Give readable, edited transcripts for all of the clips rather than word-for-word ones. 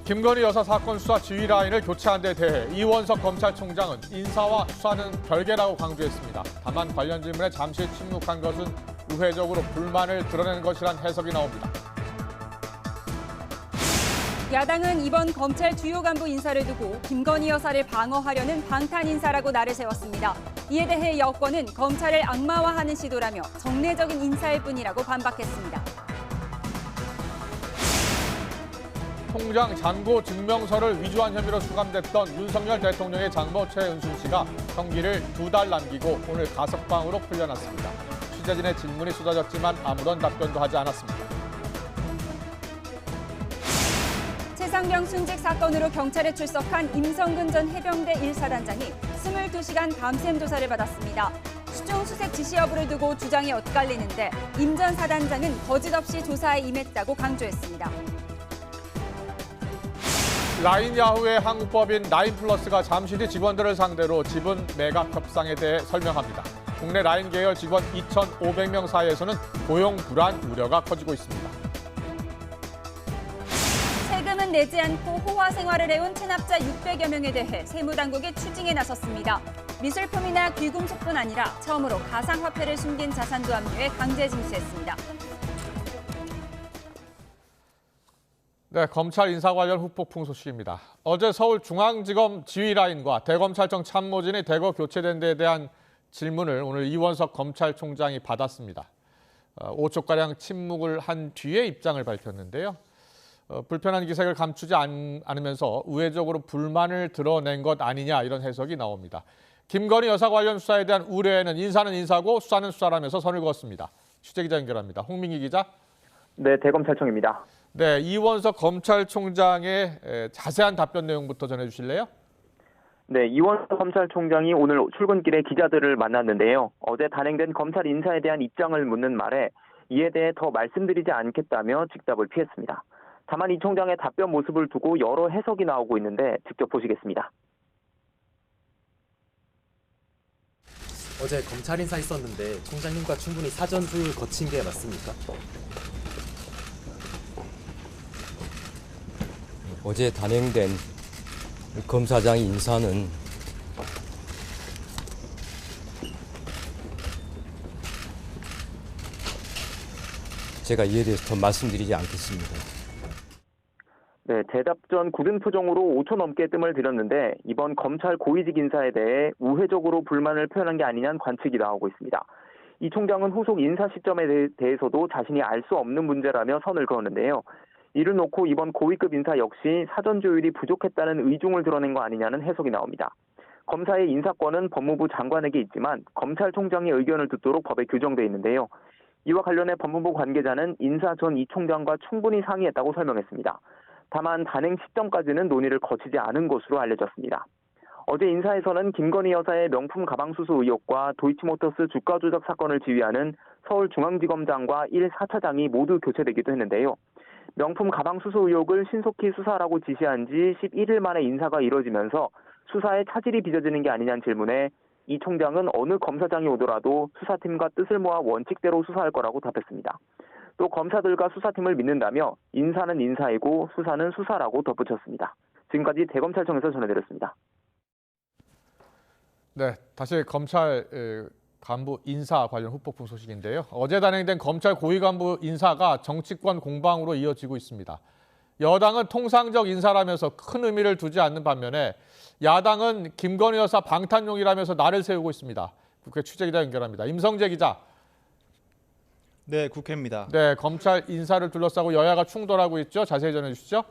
김건희 여사 사건 수사 지휘 라인을 교체한 데 대해 이원석 검찰총장은 인사와 수사는 별개라고 강조했습니다. 다만 관련 질문에 잠시 침묵한 것은 우회적으로 불만을 드러낸 것이란 해석이 나옵니다. 야당은 이번 검찰 주요 간부 인사를 두고 김건희 여사를 방어하려는 방탄 인사라고 날을 세웠습니다. 이에 대해 여권은 검찰을 악마화하는 시도라며 정례적인 인사일 뿐이라고 반박했습니다. 통장 잔고 증명서를 위조한 혐의로 수감됐던 윤석열 대통령의 장모 최은순 씨가 형기를 2달 남기고 오늘 가석방으로 풀려났습니다. 취재진의 질문이 쏟아졌지만 아무런 답변도 하지 않았습니다. 최상병 순직 사건으로 경찰에 출석한 임성근 전 해병대 1사단장이 22시간 밤샘 조사를 받았습니다. 수중 수색 지시 여부를 두고 주장이 엇갈리는데 임 전 사단장은 거짓 없이 조사에 임했다고 강조했습니다. 라인 야후의 한국법인 라인플러스가 잠시 뒤 직원들을 상대로 지분 매각 협상에 대해 설명합니다. 국내 라인 계열 직원 2,500명 사이에서는 고용 불안 우려가 커지고 있습니다. 세금은 내지 않고 호화 생활을 해온 체납자 600여 명에 대해 세무당국이 추징에 나섰습니다. 미술품이나 귀금속뿐 아니라 처음으로 가상화폐를 숨긴 자산도 압류해 강제 징수했습니다. 네, 검찰 인사 관련 후폭풍 소식입니다. 어제 서울중앙지검 지휘라인과 대검찰청 참모진이 대거 교체된 데에 대한 질문을 오늘 이원석 검찰총장이 받았습니다. 5초가량 침묵을 한 뒤에 입장을 밝혔는데요. 불편한 기색을 감추지 않으면서 우회적으로 불만을 드러낸 것 아니냐 이런 해석이 나옵니다. 김건희 여사 관련 수사에 대한 우려에는 인사는 인사고 수사는 수사라면서 선을 그었습니다. 취재기자 연결합니다. 홍민기 기자. 네, 대검찰청입니다. 네, 이원석 검찰총장의 자세한 답변 내용부터 전해주실래요? 네, 이원석 검찰총장이 오늘 출근길에 기자들을 만났는데요. 어제 단행된 검찰 인사에 대한 입장을 묻는 말에 이에 대해 더 말씀드리지 않겠다며 직답을 피했습니다. 다만 이 총장의 답변 모습을 두고 여러 해석이 나오고 있는데 직접 보시겠습니다. 어제 검찰 인사 있었는데 총장님과 충분히 사전 조율 거친 게 맞습니까? 어제 단행된 검사장 인사는 제가 이에 대해서 더 말씀드리지 않겠습니다. 네, 대답 전 굳은 표정으로 5초 넘게 뜸을 들였는데 이번 검찰 고위직 인사에 대해 우회적으로 불만을 표현한 게 아니냐는 관측이 나오고 있습니다. 이 총장은 후속 인사 시점에 대해서도 자신이 알 수 없는 문제라며 선을 그었는데요. 이를 놓고 이번 고위급 인사 역시 사전 조율이 부족했다는 의중을 드러낸 거 아니냐는 해석이 나옵니다. 검사의 인사권은 법무부 장관에게 있지만 검찰총장의 의견을 듣도록 법에 규정돼 있는데요. 이와 관련해 법무부 관계자는 인사 전 이 총장과 충분히 상의했다고 설명했습니다. 다만 단행 시점까지는 논의를 거치지 않은 것으로 알려졌습니다. 어제 인사에서는 김건희 여사의 명품 가방 수수 의혹과 도이치모터스 주가 조작 사건을 지휘하는 서울중앙지검장과 1사차장이 모두 교체되기도 했는데요. 명품 가방 수수 의혹을 신속히 수사하라고 지시한 지 11일 만에 인사가 이뤄지면서 수사에 차질이 빚어지는 게 아니냐는 질문에 이 총장은 어느 검사장이 오더라도 수사팀과 뜻을 모아 원칙대로 수사할 거라고 답했습니다. 또 검사들과 수사팀을 믿는다며 인사는 인사이고 수사는 수사라고 덧붙였습니다. 지금까지 대검찰청에서 전해드렸습니다. 네, 다시 검찰 간부 인사 관련 후폭풍 소식인데요. 어제 단행된 검찰 고위 간부 인사가 정치권 공방으로 이어지고 있습니다. 여당은 통상적 인사라면서 큰 의미를 두지 않는 반면에 야당은 김건희 여사 방탄용이라면서 날을 세우고 있습니다. 국회 취재기자 연결합니다. 임성재 기자. 네, 국회입니다. 네, 검찰 인사를 둘러싸고 여야가 충돌하고 있죠. 자세히 전해주시죠.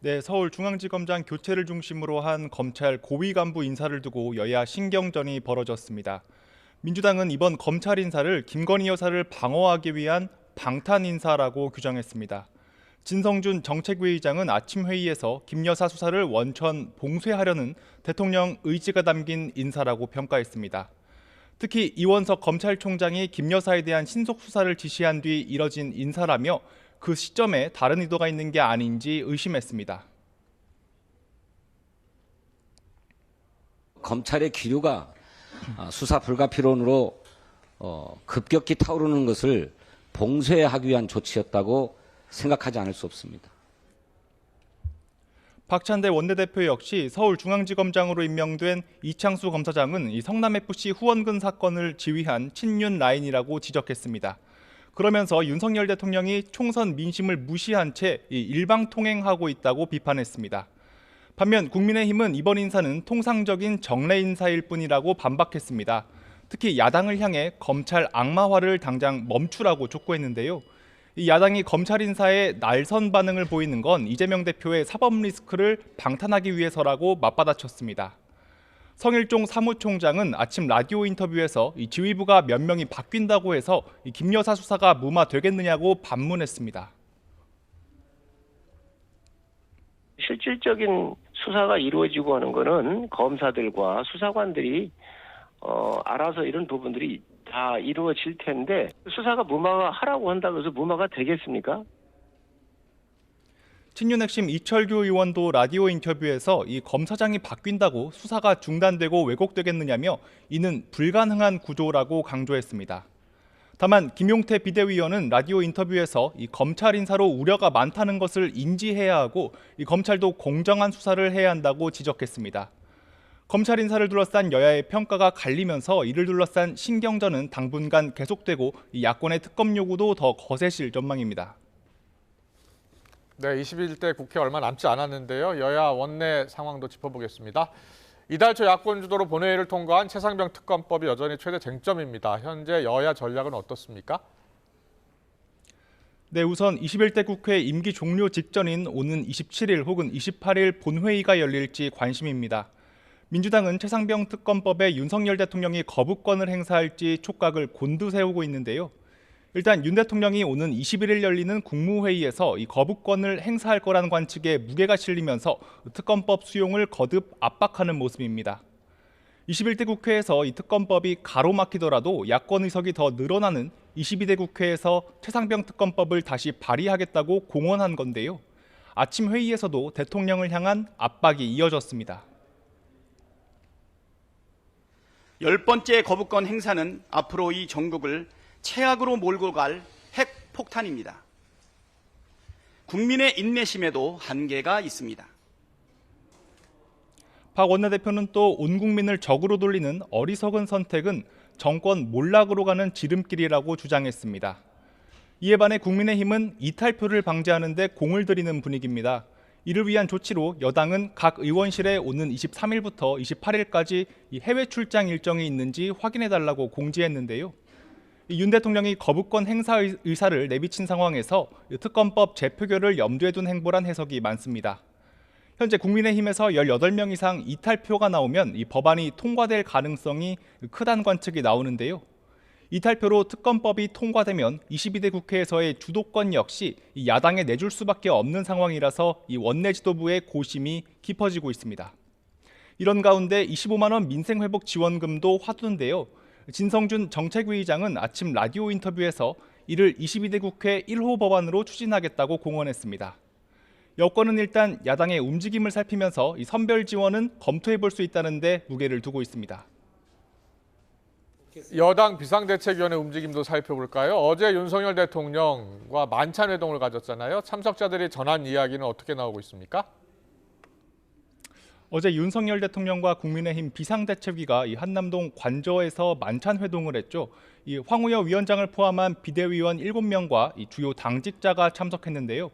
네, 서울중앙지검장 교체를 중심으로 한 검찰 고위 간부 인사를 두고 여야 신경전이 벌어졌습니다. 민주당은 이번 검찰 인사를 김건희 여사를 방어하기 위한 방탄 인사라고 규정했습니다. 진성준 정책위의장은 아침 회의에서 김 여사 수사를 원천 봉쇄하려는 대통령 의지가 담긴 인사라고 평가했습니다. 특히 이원석 검찰총장이 김 여사에 대한 신속 수사를 지시한 뒤 이뤄진 인사라며 그 시점에 다른 의도가 있는 게 아닌지 의심했습니다. 검찰의 기류가 수사 불가피론으로 급격히 타오르는 것을 봉쇄하기 위한 조치였다고 생각하지 않을 수 없습니다. 박찬대 원내대표 역시 서울중앙지검장으로 임명된 이창수 검사장은 이 성남FC 후원금 사건을 지휘한 친윤 라인이라고 지적했습니다. 그러면서 윤석열 대통령이 총선 민심을 무시한 채 일방통행하고 있다고 비판했습니다. 반면 국민의힘은 이번 인사는 통상적인 정례 인사일 뿐이라고 반박했습니다. 특히 야당을 향해 검찰 악마화를 당장 멈추라고 촉구했는데요. 이 야당이 검찰 인사에 날선 반응을 보이는 건 이재명 대표의 사법 리스크를 방탄하기 위해서라고 맞받아쳤습니다. 성일종 사무총장은 아침 라디오 인터뷰에서 이 지휘부가 몇 명이 바뀐다고 해서 이 김 여사 수사가 무마되겠느냐고 반문했습니다. 실질적인 수사가 이루어지고 하는 것은 검사들과 수사관들이 알아서 이런 부분들이 다 이루어질 텐데 수사가 무마가 하라고 한다고 해서 무마가 되겠습니까? 친윤 핵심 이철규 의원도 라디오 인터뷰에서 이 검사장이 바뀐다고 수사가 중단되고 왜곡되겠느냐며 이는 불가능한 구조라고 강조했습니다. 다만 김용태 비대위원은 라디오 인터뷰에서 이 검찰 인사로 우려가 많다는 것을 인지해야 하고 이 검찰도 공정한 수사를 해야 한다고 지적했습니다. 검찰 인사를 둘러싼 여야의 평가가 갈리면서 이를 둘러싼 신경전은 당분간 계속되고 이 야권의 특검 요구도 더 거세질 전망입니다. 네, 21대 국회 얼마 남지 않았는데요. 여야 원내 상황도 짚어보겠습니다. 이달 초 야권 주도로 본회의를 통과한 최상병 특검법이 여전히 최대 쟁점입니다. 현재 여야 전략은 어떻습니까? 네, 우선 21대 국회 임기 종료 직전인 오는 27일 혹은 28일 본회의가 열릴지 관심입니다. 민주당은 최상병 특검법에 윤석열 대통령이 거부권을 행사할지 촉각을 곤두세우고 있는데요. 일단 윤 대통령이 오는 21일 열리는 국무회의에서 이 거부권을 행사할 거라는 관측에 무게가 실리면서 특검법 수용을 거듭 압박하는 모습입니다. 21대 국회에서 이 특검법이 가로막히더라도 야권 의석이 더 늘어나는 22대 국회에서 최상병 특검법을 다시 발의하겠다고 공언한 건데요. 아침 회의에서도 대통령을 향한 압박이 이어졌습니다. 10번째 거부권 행사는 앞으로 이 전국을 최악으로 몰고 갈 핵폭탄입니다. 국민의 인내심에도 한계가 있습니다. 박 원내대표는 또 온 국민을 적으로 돌리는 어리석은 선택은 정권 몰락으로 가는 지름길이라고 주장했습니다. 이에 반해 국민의힘은 이탈표를 방지하는 데 공을 들이는 분위기입니다. 이를 위한 조치로 여당은 각 의원실에 오는 23일부터 28일까지 해외 출장 일정이 있는지 확인해달라고 공지했는데요. 윤 대통령이 거부권 행사 의사를 내비친 상황에서 특검법 재표결을 염두에 둔 행보란 해석이 많습니다. 현재 국민의힘에서 18명 이상 이탈표가 나오면 이 법안이 통과될 가능성이 크다는 관측이 나오는데요. 이탈표로 특검법이 통과되면 22대 국회에서의 주도권 역시 야당에 내줄 수밖에 없는 상황이라서 이 원내 지도부의 고심이 깊어지고 있습니다. 이런 가운데 25만 원 민생회복 지원금도 화두인데요. 진성준 정책위의장은 아침 라디오 인터뷰에서 이를 22대 국회 1호 법안으로 추진하겠다고 공언했습니다. 여권은 일단 야당의 움직임을 살피면서 이 선별 지원은 검토해 볼 수 있다는 데 무게를 두고 있습니다. 여당 비상대책위원회 움직임도 살펴볼까요? 어제 윤석열 대통령과 만찬 회동을 가졌잖아요. 참석자들이 전한 이야기는 어떻게 나오고 있습니까? 어제 윤석열 대통령과 국민의힘 비상대책위가 이 한남동 관저에서 만찬 회동을 했죠. 이 황우여 위원장을 포함한 비대위원 7명과 이 주요 당직자가 참석했는데요.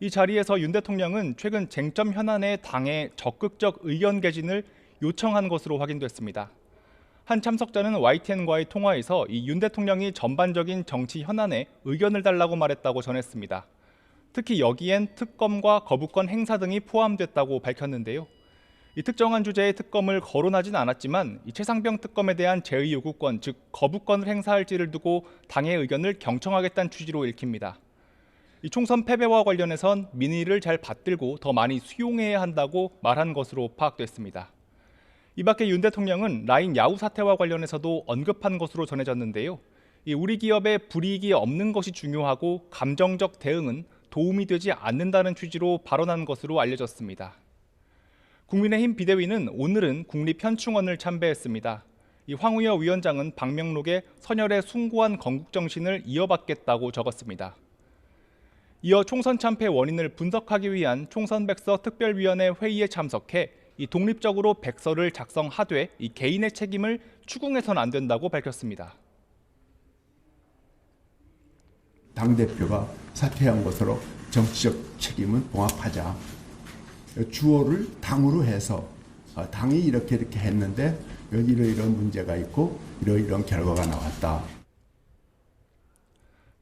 이 자리에서 윤 대통령은 최근 쟁점 현안에 당의 적극적 의견 개진을 요청한 것으로 확인됐습니다. 한 참석자는 YTN과의 통화에서 이 윤 대통령이 전반적인 정치 현안에 의견을 달라고 말했다고 전했습니다. 특히 여기엔 특검과 거부권 행사 등이 포함됐다고 밝혔는데요. 이 특정한 주제의 특검을 거론하진 않았지만 이 최상병 특검에 대한 제의 요구권, 즉 거부권을 행사할지를 두고 당의 의견을 경청하겠다는 취지로 읽힙니다. 이 총선 패배와 관련해선 민의를 잘 받들고 더 많이 수용해야 한다고 말한 것으로 파악됐습니다. 이 밖에 윤 대통령은 라인 야후 사태와 관련해서도 언급한 것으로 전해졌는데요. 우리 기업에 불이익이 없는 것이 중요하고 감정적 대응은 도움이 되지 않는다는 취지로 발언한 것으로 알려졌습니다. 국민의힘 비대위는 오늘은 국립현충원을 참배했습니다. 이 황우여 위원장은 방명록에 선열의 숭고한 건국 정신을 이어받겠다고 적었습니다. 이어 총선 참패 원인을 분석하기 위한 총선백서 특별위원회 회의에 참석해 이 독립적으로 백서를 작성하되 이 개인의 책임을 추궁해서는 안 된다고 밝혔습니다. 당대표가 사퇴한 것으로 정치적 책임은 봉합하자. 주어를 당으로 해서 당이 이렇게 했는데 이런 문제가 있고 이런 결과가 나왔다.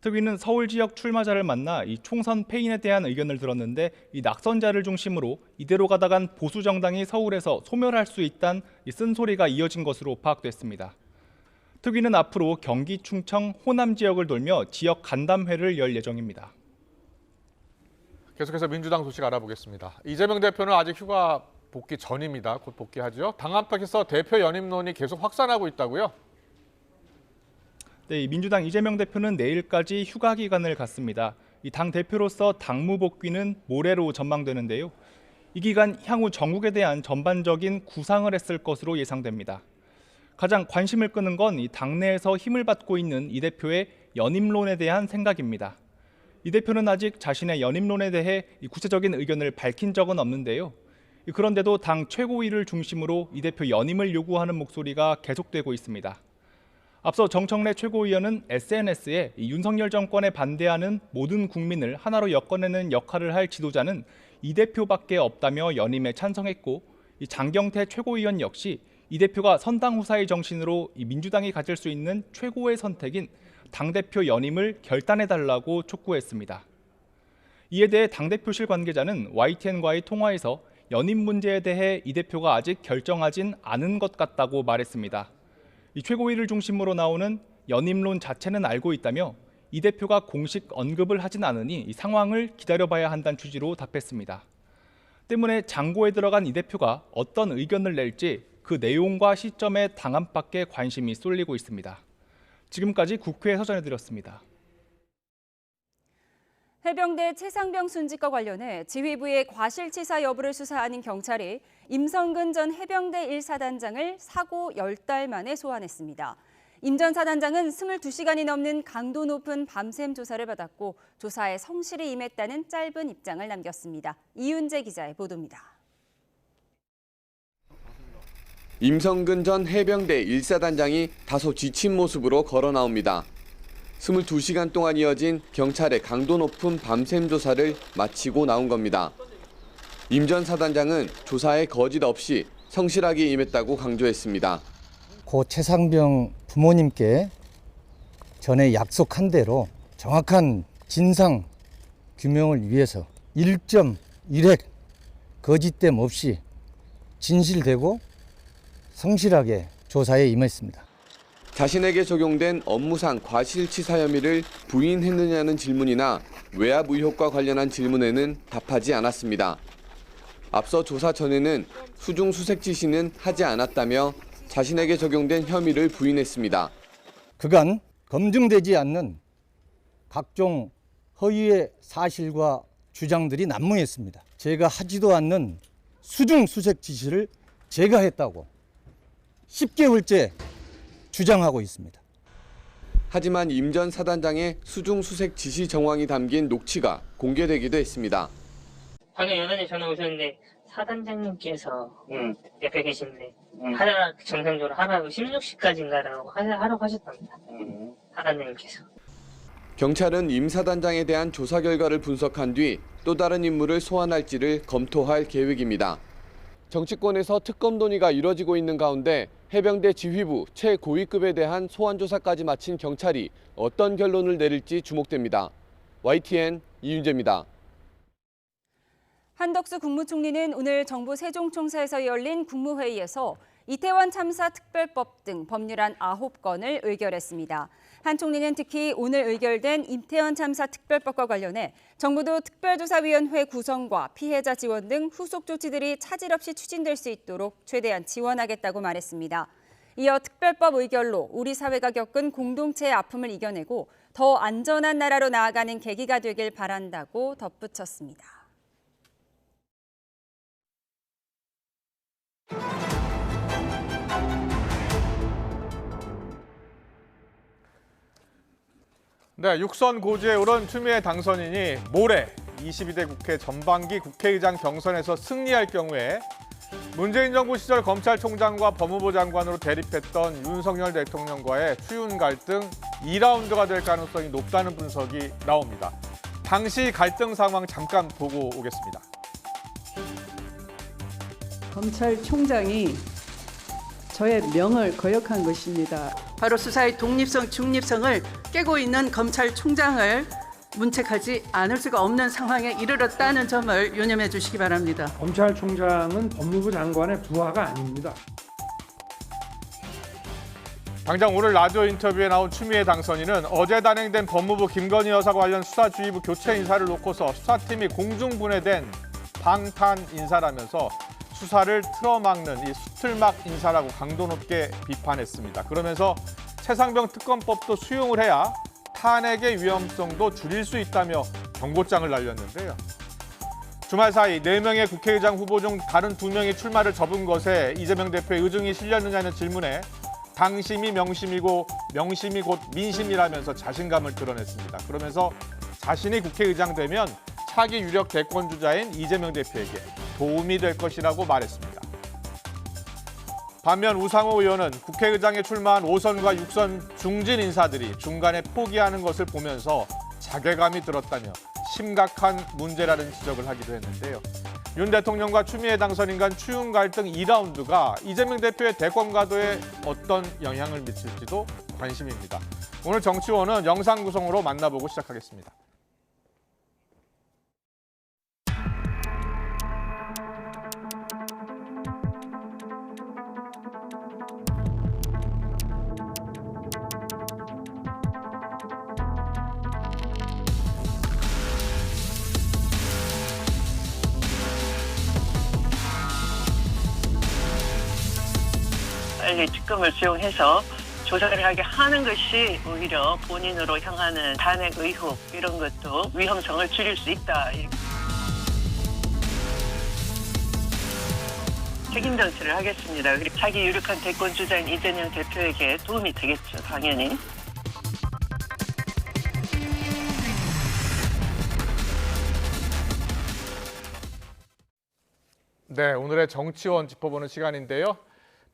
특위는 서울 지역 출마자를 만나 이 총선 패인에 대한 의견을 들었는데 이 낙선자를 중심으로 이대로 가다간 보수 정당이 서울에서 소멸할 수 있다는 쓴소리가 이어진 것으로 파악됐습니다. 특위는 앞으로 경기, 충청, 호남 지역을 돌며 지역 간담회를 열 예정입니다. 계속해서 민주당 소식 알아보겠습니다. 이재명 대표는 아직 휴가 복귀 전입니다. 곧 복귀하죠. 당 안팎에서 대표 연임론이 계속 확산하고 있다고요? 네, 민주당 이재명 대표는 내일까지 휴가 기간을 갖습니다. 이 당 대표로서 당무 복귀는 모레로 전망되는데요. 이 기간 향후 전국에 대한 전반적인 구상을 했을 것으로 예상됩니다. 가장 관심을 끄는 건 이 당내에서 힘을 받고 있는 이 대표의 연임론에 대한 생각입니다. 이 대표는 아직 자신의 연임론에 대해 구체적인 의견을 밝힌 적은 없는데요. 그런데도 당 최고위를 중심으로 이 대표 연임을 요구하는 목소리가 계속되고 있습니다. 앞서 정청래 최고위원은 SNS에 윤석열 정권에 반대하는 모든 국민을 하나로 엮어내는 역할을 할 지도자는 이 대표밖에 없다며 연임에 찬성했고, 장경태 최고위원 역시 이 대표가 선당 후사의 정신으로 민주당이 가질 수 있는 최고의 선택인 당대표 연임을 결단해달라고 촉구했습니다. 이에 대해 당대표실 관계자는 YTN과의 통화에서 연임 문제에 대해 이 대표가 아직 결정하진 않은 것 같다고 말했습니다. 이 최고위를 중심으로 나오는 연임론 자체는 알고 있다며 이 대표가 공식 언급을 하진 않으니 이 상황을 기다려봐야 한다는 취지로 답했습니다. 때문에 장고에 들어간 이 대표가 어떤 의견을 낼지 그 내용과 시점에 당 안팎에 관심이 쏠리고 있습니다. 지금까지 국회에서 전해드렸습니다. 해병대 최상병 순직과 관련해 지휘부의 과실치사 여부를 수사하는 경찰이 임성근 전 해병대 1사단장을 사고 10달 만에 소환했습니다. 임 전 사단장은 22시간이 넘는 강도 높은 밤샘 조사를 받았고 조사에 성실히 임했다는 짧은 입장을 남겼습니다. 이윤재 기자의 보도입니다. 임성근 전 해병대 1사단장이 다소 지친 모습으로 걸어 나옵니다. 22시간 동안 이어진 경찰의 강도 높은 밤샘 조사를 마치고 나온 겁니다. 임 전 사단장은 조사에 거짓 없이 성실하게 임했다고 강조했습니다. 고 최상병 부모님께 전에 약속한 대로 정확한 진상 규명을 위해서 1.1획 거짓됨 없이 진실되고 성실하게 조사에 임했습니다. 자신에게 적용된 업무상 과실치사 혐의를 부인했느냐는 질문이나 외압 의혹과 관련한 질문에는 답하지 않았습니다. 앞서 조사 전에는 수중 수색 지시는 하지 않았다며 자신에게 적용된 혐의를 부인했습니다. 그간 검증되지 않는 각종 허위의 사실과 주장들이 난무했습니다. 제가 하지도 않는 수중 수색 지시를 제가 했다고 10개월째 주장하고 있습니다. 하지만 임 전 사단장의 수중 수색 지시 정황이 담긴 녹취가 공개되기도 했습니다. 방금 여단에 전화 오셨는데 사단장님께서 옆에 계신데 하라 정상적으로 하라고 16시까지인가라고 하라고 하셨답니다. 사단장님께서. 경찰은 임 사단장에 대한 조사 결과를 분석한 뒤 또 다른 인물을 소환할지를 검토할 계획입니다. 정치권에서 특검 논의가 이뤄지고 있는 가운데 해병대 지휘부 최고위급에 대한 소환 조사까지 마친 경찰이 어떤 결론을 내릴지 주목됩니다. YTN 이윤재입니다. 한덕수 국무총리는 오늘 정부 세종청사에서 열린 국무회의에서 이태원 참사 특별법 등 법률안 9건을 의결했습니다. 한 총리는 특히 오늘 의결된 이태원 참사 특별법과 관련해 정부도 특별조사위원회 구성과 피해자 지원 등 후속 조치들이 차질 없이 추진될 수 있도록 최대한 지원하겠다고 말했습니다. 이어 특별법 의결로 우리 사회가 겪은 공동체의 아픔을 이겨내고 더 안전한 나라로 나아가는 계기가 되길 바란다고 덧붙였습니다. 네, 육선 고지에 오른 추미애 당선인이 모레 22대 국회 전반기 국회의장 경선에서 승리할 경우에 문재인 정부 시절 검찰총장과 법무부 장관으로 대립했던 윤석열 대통령과의 추윤 갈등 2라운드가 될 가능성이 높다는 분석이 나옵니다. 당시 갈등 상황 잠깐 보고 오겠습니다. 검찰총장이 저의 명을 거역한 것입니다. 바로 수사의 독립성, 중립성을 깨고 있는 검찰총장을 문책하지 않을 수가 없는 상황에 이르렀다는 점을 유념해 주시기 바랍니다. 검찰총장은 법무부 장관의 부하가 아닙니다. 당장 오늘 라디오 인터뷰에 나온 추미애 당선인은 어제 단행된 법무부 김건희 여사 관련 수사주의부 교체 인사를 놓고서 수사팀이 공중분해된 방탄 인사라면서 수사를 틀어막는 이 수틀막 인사라고 강도 높게 비판했습니다. 그러면서 최상병 특검법도 수용을 해야 탄핵의 위험성도 줄일 수 있다며 경고장을 날렸는데요. 주말 사이 4명의 국회의장 후보 중 다른 2명이 출마를 접은 것에 이재명 대표의 의중이 실렸느냐는 질문에 당심이 명심이고 명심이 곧 민심이라면서 자신감을 드러냈습니다. 그러면서 자신이 국회의장 되면 차기 유력 대권주자인 이재명 대표에게 도움이 될 것이라고 말했습니다. 반면 우상호 의원은 국회의장에 출마한 5선과 6선 중진 인사들이 중간에 포기하는 것을 보면서 자괴감이 들었다며 심각한 문제라는 지적을 하기도 했는데요. 윤 대통령과 추미애 당선인 간 추윤 갈등 2라운드가 이재명 대표의 대권 가도에 어떤 영향을 미칠지도 관심입니다. 오늘 정치원은 영상 구성으로 만나보고 시작하겠습니다. 빨리 특검을 수용해서 조사를 하게 하는 것이 오히려 본인으로 향하는 탄핵 의혹 이런 것도 위험성을 줄일 수 있다. 책임 정치를 하겠습니다. 그리고 자기 유력한 대권 주자인 이재명 대표에게 도움이 되겠죠, 당연히. 네, 오늘의 정치원 짚어보는 시간인데요.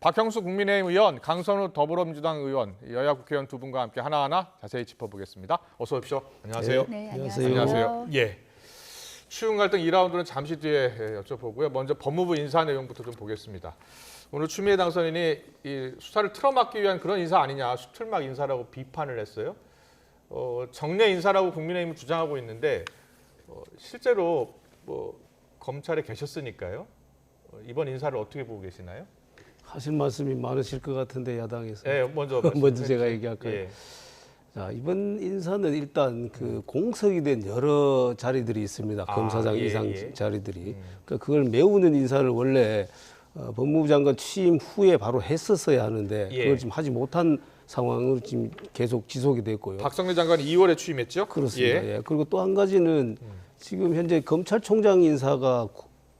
박형수 국민의힘 의원, 강선우 더불어민주당 의원, 여야 국회의원 두 분과 함께 하나하나 자세히 짚어보겠습니다. 어서 오십시오. 안녕하세요. 네, 안녕하세요. 예. 추윤 갈등 2라운드는 잠시 뒤에 여쭤보고요. 먼저 법무부 인사 내용부터 좀 보겠습니다. 오늘 추미애 당선인이 이 수사를 틀어막기 위한 그런 인사 아니냐, 수틀막 인사라고 비판을 했어요. 정례 인사라고 국민의힘은 주장하고 있는데 실제로 검찰에 계셨으니까요. 이번 인사를 어떻게 보고 계시나요? 하실 말씀이 많으실 것 같은데 야당에서. 네, 먼저 제가 얘기할까요? 예. 자, 이번 인사는 일단 그 공석이 된 여러 자리들이 있습니다. 검사장 이상 자리들이. 그러니까 그걸 메우는 인사를 원래 법무부 장관 취임 후에 바로 했었어야 하는데 그걸 지금 하지 못한 상황으로 지금 계속 지속이 됐고요. 박성래 장관이 2월에 취임했죠? 그렇습니다. 예. 그리고 또 한 가지는 지금 현재 검찰총장 인사가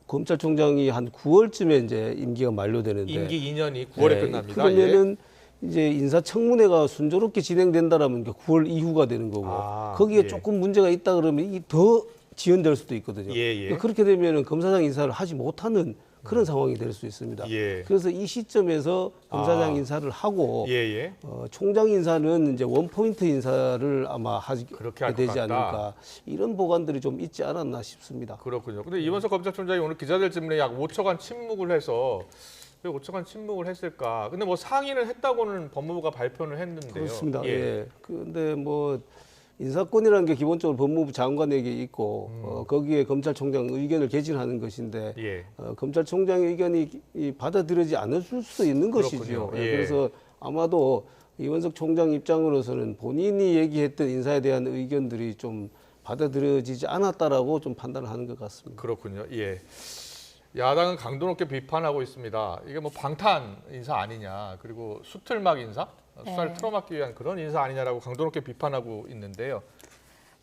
검찰총장이 한 9월쯤에 이제 임기가 만료되는데 임기 2년이 9월에 끝납니다. 그러면은 이제 인사청문회가 순조롭게 진행된다라면 9월 이후가 되는 거고 거기에 조금 문제가 있다 그러면 이 더 지연될 수도 있거든요. 그러니까 그렇게 되면은 검사장 인사를 하지 못하는 그런 상황이 될 수 있습니다. 그래서 이 시점에서 검사장 인사를 하고 총장 인사는 이제 원포인트 인사를 아마 하게 되지 않을까 이런 보관들이 좀 있지 않았나 싶습니다. 그렇군요. 근데 이원석 검찰총장이 오늘 기자들 질문에 약 5초간 침묵을 해서 왜 5초간 침묵을 했을까? 근데 뭐 상의를 했다고는 법무부가 발표를 했는데요. 그렇습니다. 예. 근데 뭐 인사권이라는 게 기본적으로 법무부 장관에게 있고 거기에 검찰총장 의견을 개진하는 것인데 검찰총장의 의견이 받아들여지지 않을 수도 있는 것이죠. 그래서 아마도 이원석 총장 입장으로서는 본인이 얘기했던 인사에 대한 의견들이 좀 받아들여지지 않았다라고 좀 판단을 하는 것 같습니다. 그렇군요. 예. 야당은 강도 높게 비판하고 있습니다. 이게 뭐 방탄 인사 아니냐, 그리고 수틀막 인사? 수사를 틀어막기 위한 그런 인사 아니냐라고 강도 높게 비판하고 있는데요.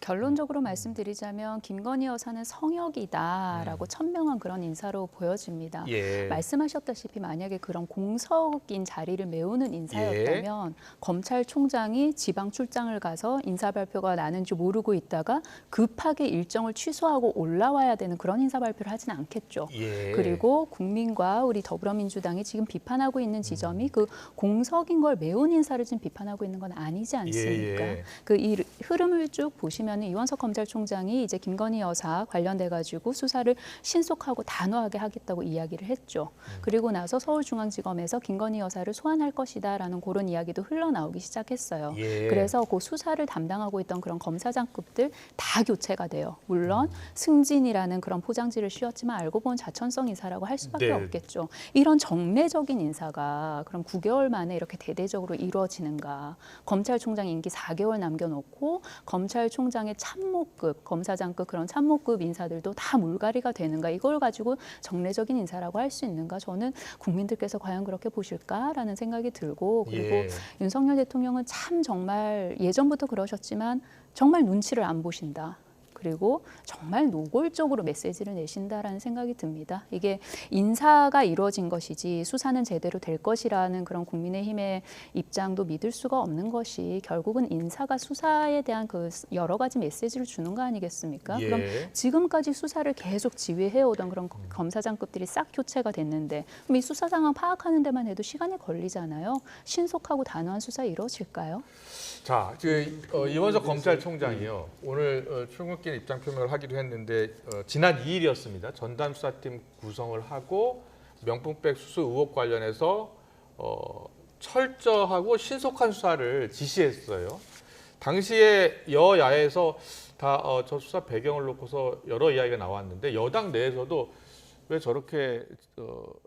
결론적으로 말씀드리자면 김건희 여사는 성역이다라고 천명한 그런 인사로 보여집니다. 예. 말씀하셨다시피 만약에 그런 공석인 자리를 메우는 인사였다면 검찰총장이 지방 출장을 가서 인사 발표가 나는지 모르고 있다가 급하게 일정을 취소하고 올라와야 되는 그런 인사 발표를 하지는 않겠죠. 예. 그리고 국민과 우리 더불어민주당이 지금 비판하고 있는 지점이 그 공석인 걸 메운 인사를 지금 비판하고 있는 건 아니지 않습니까? 예. 그 이 흐름을 쭉 보시면 이원석 검찰총장이 이제 김건희 여사 관련돼 가지고 수사를 신속하고 단호하게 하겠다고 이야기를 했죠. 그리고 나서 서울중앙지검에서 김건희 여사를 소환할 것이다라는 그런 이야기도 흘러나오기 시작했어요. 예. 그래서 그 수사를 담당하고 있던 그런 검사장급들 다 교체가 돼요. 물론 승진이라는 그런 포장지를 씌웠지만 알고 보면 자천성 인사라고 할 수밖에 네. 없겠죠. 이런 정례적인 인사가 그럼 9개월 만에 이렇게 대대적으로 이루어지는가? 검찰총장 임기 4개월 남겨놓고 검찰총장의 참모급, 검사장급 그런 참모급 인사들도 다 물갈이가 되는가? 이걸 가지고 정례적인 인사라고 할 수 있는가? 저는 국민들께서 과연 그렇게 보실까라는 생각이 들고 그리고 예. 윤석열 대통령은 참 정말 예전부터 그러셨지만 정말 눈치를 안 보신다. 그리고 정말 노골적으로 메시지를 내신다라는 생각이 듭니다. 이게 인사가 이루어진 것이지 수사는 제대로 될 것이라는 그런 국민의힘의 입장도 믿을 수가 없는 것이 결국은 인사가 수사에 대한 그 여러 가지 메시지를 주는 거 아니겠습니까? 예. 그럼 지금까지 수사를 계속 지휘해오던 그런 검사장급들이 싹 교체가 됐는데 그럼 이 수사 상황 파악하는 데만 해도 시간이 걸리잖아요. 신속하고 단호한 수사 이루어질까요? 자, 이원석 검찰총장이요. 오늘 출근길 입장 표명을 하기도 했는데 지난 2일이었습니다. 전담 수사팀 구성을 하고 명품백 수수 의혹 관련해서 철저하고 신속한 수사를 지시했어요. 당시에 여야에서 다 저 수사 배경을 놓고서 여러 이야기가 나왔는데 여당 내에서도 왜 저렇게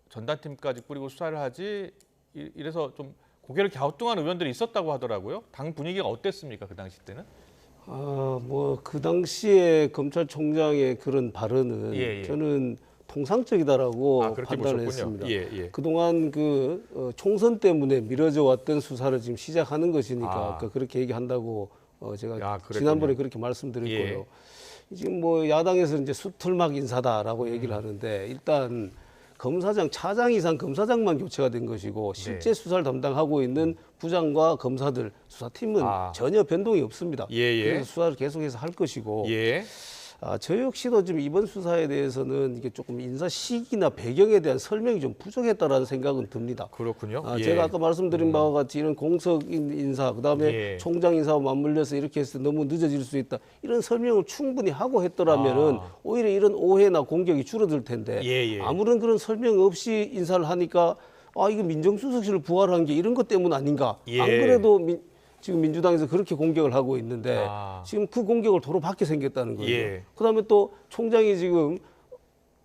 전담팀까지 꾸리고 수사를 하지? 이래서 좀 고개를 갸우뚱한 의원들이 있었다고 하더라고요. 당 분위기가 어땠습니까? 그 당시 때는? 뭐 그 당시에 검찰총장의 그런 발언은 예. 저는 통상적이다라고 그렇게 판단을 보셨군요. 했습니다. 예. 그동안 그 총선 때문에 미뤄져 왔던 수사를 지금 시작하는 것이니까 그렇게 얘기한다고 제가 지난번에 그렇게 말씀드렸고요. 지금 뭐 야당에서 이제 수틀막 인사다라고 얘기를 하는데 일단 검사장, 차장 이상 검사장만 교체가 된 것이고 실제 수사를 담당하고 있는 부장과 검사들 수사팀은 전혀 변동이 없습니다. 그래서 수사를 계속해서 할 것이고 저 역시도 지금 이번 수사에 대해서는 이게 조금 인사 시기나 배경에 대한 설명이 좀 부족했다라는 생각은 듭니다. 그렇군요. 제가 아까 말씀드린 바와 같이 이런 공석인 인사, 그다음에 총장 인사와 맞물려서 이렇게 해서 너무 늦어질 수 있다. 이런 설명을 충분히 하고 했더라면은 오히려 이런 오해나 공격이 줄어들 텐데 아무런 그런 설명 없이 인사를 하니까 이거 민정수석실을 부활한 게 이런 것 때문 아닌가? 안 그래도 지금 민주당에서 그렇게 공격을 하고 있는데 지금 그 공격을 도로 받게 생겼다는 거예요. 그다음에 또 총장이 지금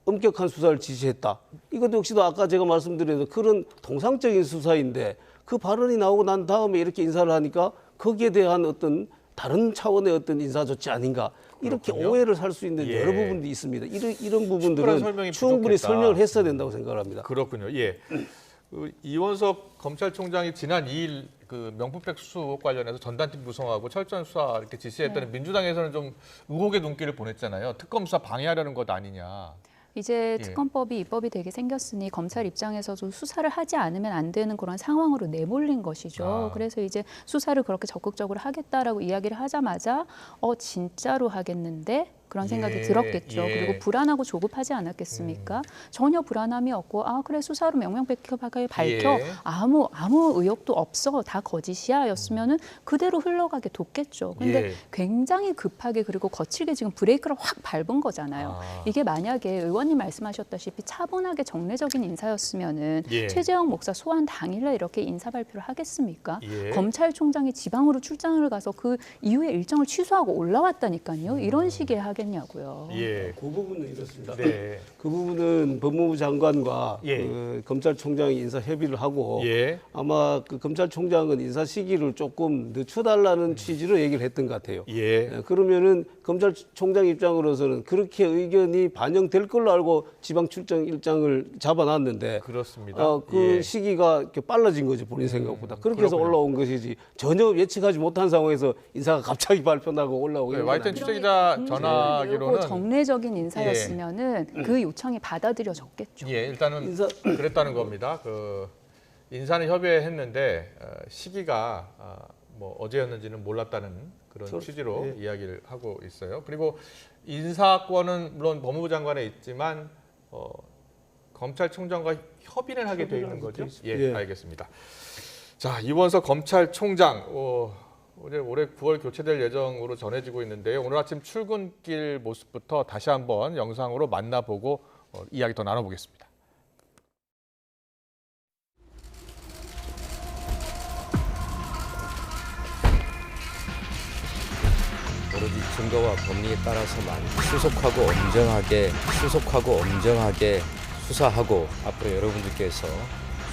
엄격한 수사를 지시했다. 이것도 역시도 아까 제가 말씀드린 그런 통상적인 수사인데 그 발언이 나오고 난 다음에 이렇게 인사를 하니까 거기에 대한 어떤 다른 차원의 어떤 인사 조치 아닌가. 이렇게 오해를 살 수 있는 여러 부분들이 있습니다. 이런 부분들은 충분히 설명을 했어야 된다고 생각합니다. 그렇군요. 이원석 검찰총장이 지난 2일 그 명품백 수수 의혹 관련해서 전담팀 구성하고 철저한 수사 이렇게 지시했더니 민주당에서는 좀 의혹의 눈길을 보냈잖아요. 특검 수사 방해하려는 것 아니냐. 이제 특검법이 입법이 되게 생겼으니 검찰 입장에서도 수사를 하지 않으면 안 되는 그런 상황으로 내몰린 것이죠. 그래서 이제 수사를 그렇게 적극적으로 하겠다라고 이야기를 하자마자 진짜로 하겠는데? 그런 생각이 들었겠죠. 그리고 불안하고 조급하지 않았겠습니까? 전혀 불안함이 없고 그래 수사로 명명백백하게 밝혀 아무 의혹도 없어 다 거짓이야였으면은 그대로 흘러가게 뒀겠죠. 근데 굉장히 급하게 그리고 거칠게 지금 브레이크를 확 밟은 거잖아요. 이게 만약에 의원님 말씀하셨다시피 차분하게 정례적인 인사였으면은 최재형 목사 소환 당일날 이렇게 인사 발표를 하겠습니까? 검찰총장이 지방으로 출장을 가서 그 이후에 일정을 취소하고 올라왔다니까요. 이런 식의 하겠 했냐고요. 예. 그 부분은 이렇습니다. 네. 그 부분은 법무부 장관과 예. 그 검찰총장이 인사 협의를 하고 예. 아마 그 검찰총장은 인사 시기를 조금 늦춰달라는 취지로 얘기를 했던 것 같아요. 예. 그러면은 검찰총장 입장으로서는 그렇게 의견이 반영될 걸로 알고 지방 출장 일정을 잡아놨는데 그렇습니다. 그 예. 시기가 이렇게 빨라진 거죠, 본인 생각보다. 그렇게 해서 그렇군요. 올라온 것이지 전혀 예측하지 못한 상황에서 인사가 갑자기 발표나고 올라오게. 네, 와이튼 취재기자 전하기로는 정례적인 인사였으면은 그 요청이 받아들여졌겠죠. 예, 일단은 그랬다는 겁니다. 그 인사는 협의했는데 시기가 뭐 어제였는지는 몰랐다는 그런 취지로 이야기를 하고 있어요. 그리고 인사권은 물론 법무부 장관에 있지만 검찰총장과 협의를 하게 돼 있는 거죠. 예, 알겠습니다. 자, 이원석 검찰총장 어제 올해 9월 교체될 예정으로 전해지고 있는데요. 오늘 아침 출근길 모습부터 다시 한번 영상으로 만나보고 이야기 더 나눠보겠습니다. 오로지 증거와 법리에 따라서만 수속하고 엄정하게 수사하고 앞으로 여러분들께서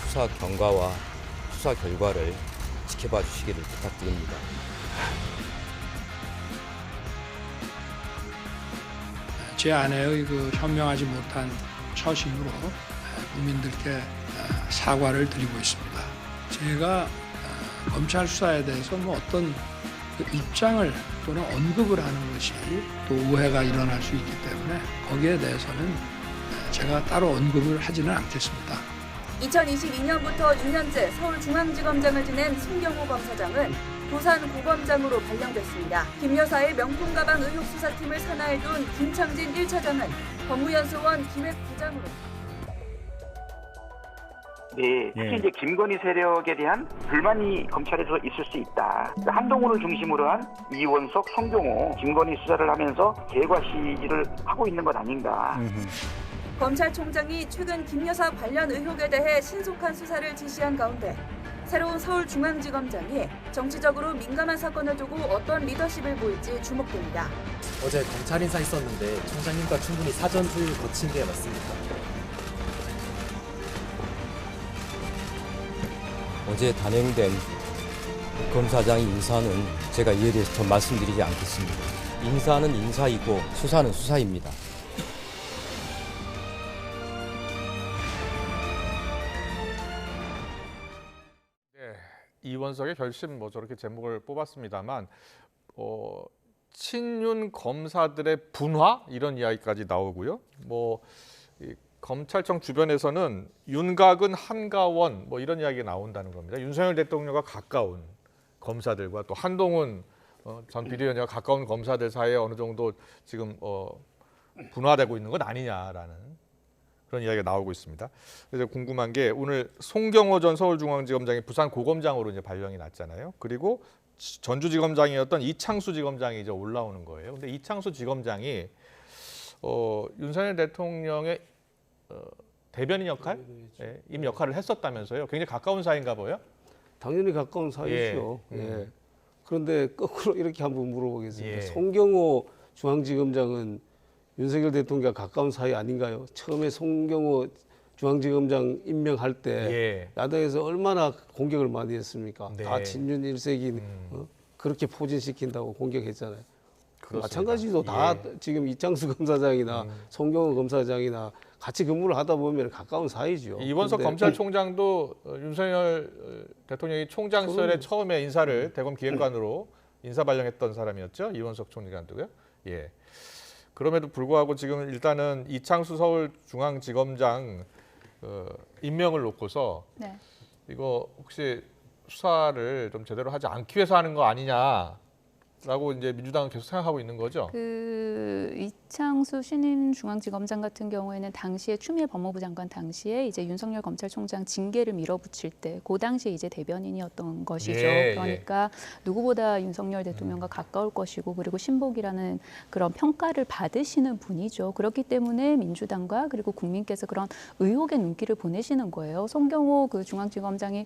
수사 경과와 수사 결과를 지켜봐 주시기를 부탁드립니다. 제 아내의 그 현명하지 못한 처신으로 국민들께 사과를 드리고 있습니다. 제가 검찰 수사에 대해서 뭐 어떤 그 입장을 또는 언급을 하는 것이 또 오해가 일어날 수 있기 때문에 거기에 대해서는 제가 따로 언급을 하지는 않겠습니다. 2022년부터 6년째 서울중앙지검장을 지낸 송경호 검사장은 부산고검장으로 발령됐습니다. 김 여사의 명품 가방 의혹 수사팀을 산하에 둔 김창진 1차장은 법무연수원 기획부장으로. 네, 특히 이제 김건희 세력에 대한 불만이 검찰에서 있을 수 있다. 한동훈을 중심으로 한 이원석, 송경호, 김건희 수사를 하면서 개과시를 하고 있는 것 아닌가. 검찰총장이 최근 김 여사 관련 의혹에 대해 신속한 수사를 지시한 가운데 새로운 서울중앙지검장이 정치적으로 민감한 사건을 두고 어떤 리더십을 보일지 주목됩니다. 어제 검찰 인사 있었는데 총장님과 충분히 사전 조율 거친 게 맞습니까? 어제 단행된 검사장 인사는 제가 이에 대해서 더 말씀드리지 않겠습니다. 인사는 인사이고 수사는 수사입니다. 이원석의 결심 뭐 저렇게 제목을 뽑았습니다만 친윤 검사들의 분화 이런 이야기까지 나오고요. 이 검찰청 주변에서는 윤곽은 한가원 뭐 이런 이야기가 나온다는 겁니다. 윤석열 대통령과 가까운 검사들과 또 한동훈 전 비대위원장과 가까운 검사들 사이에 어느 정도 지금 분화되고 있는 것 아니냐라는 그런 이야기가 나오고 있습니다. 그래서 궁금한 게 오늘 송경호 전 서울중앙지검장이 부산고검장으로 이제 발령이 났잖아요. 그리고 전주지검장이었던 이창수 지검장이 이제 올라오는 거예요. 근데 이창수 지검장이 윤석열 대통령의 대변인 역할, 임 역할을 했었다면서요. 굉장히 가까운 사이인가 봐요. 당연히 가까운 사이죠. 예. 그런데 거꾸로 이렇게 한번 물어보겠습니다. 예. 송경호 중앙지검장은 윤석열 대통령과 가까운 사이 아닌가요? 처음에 송경호 중앙지검장 임명할 때 야당에서 얼마나 공격을 많이 했습니까? 네. 다 친윤 일색인 그렇게 포진시킨다고 공격했잖아요. 마찬가지로 다 지금 이창수 검사장이나 송경호 검사장이나 같이 근무를 하다 보면 가까운 사이죠. 이원석 검찰총장도 윤석열 대통령이 총장 시절에 처음에 인사를 대검 기획관으로 인사 발령했던 사람이었죠. 이원석 총장도요. 예. 그럼에도 불구하고 지금 일단은 이창수 서울중앙지검장 임명을 놓고서 이거 혹시 수사를 좀 제대로 하지 않기 위해서 하는 거 아니냐라고 이제 민주당은 계속 생각하고 있는 거죠. 이창수 신임 중앙지검장 같은 경우에는 당시에 추미애 법무부 장관 당시에 이제 윤석열 검찰총장 징계를 밀어붙일 때 그 당시에 이제 대변인이었던 것이죠. 그러니까 누구보다 윤석열 대통령과 가까울 것이고 그리고 신복이라는 그런 평가를 받으시는 분이죠. 그렇기 때문에 민주당과 그리고 국민께서 그런 의혹의 눈길을 보내시는 거예요. 송경호 그 중앙지검장이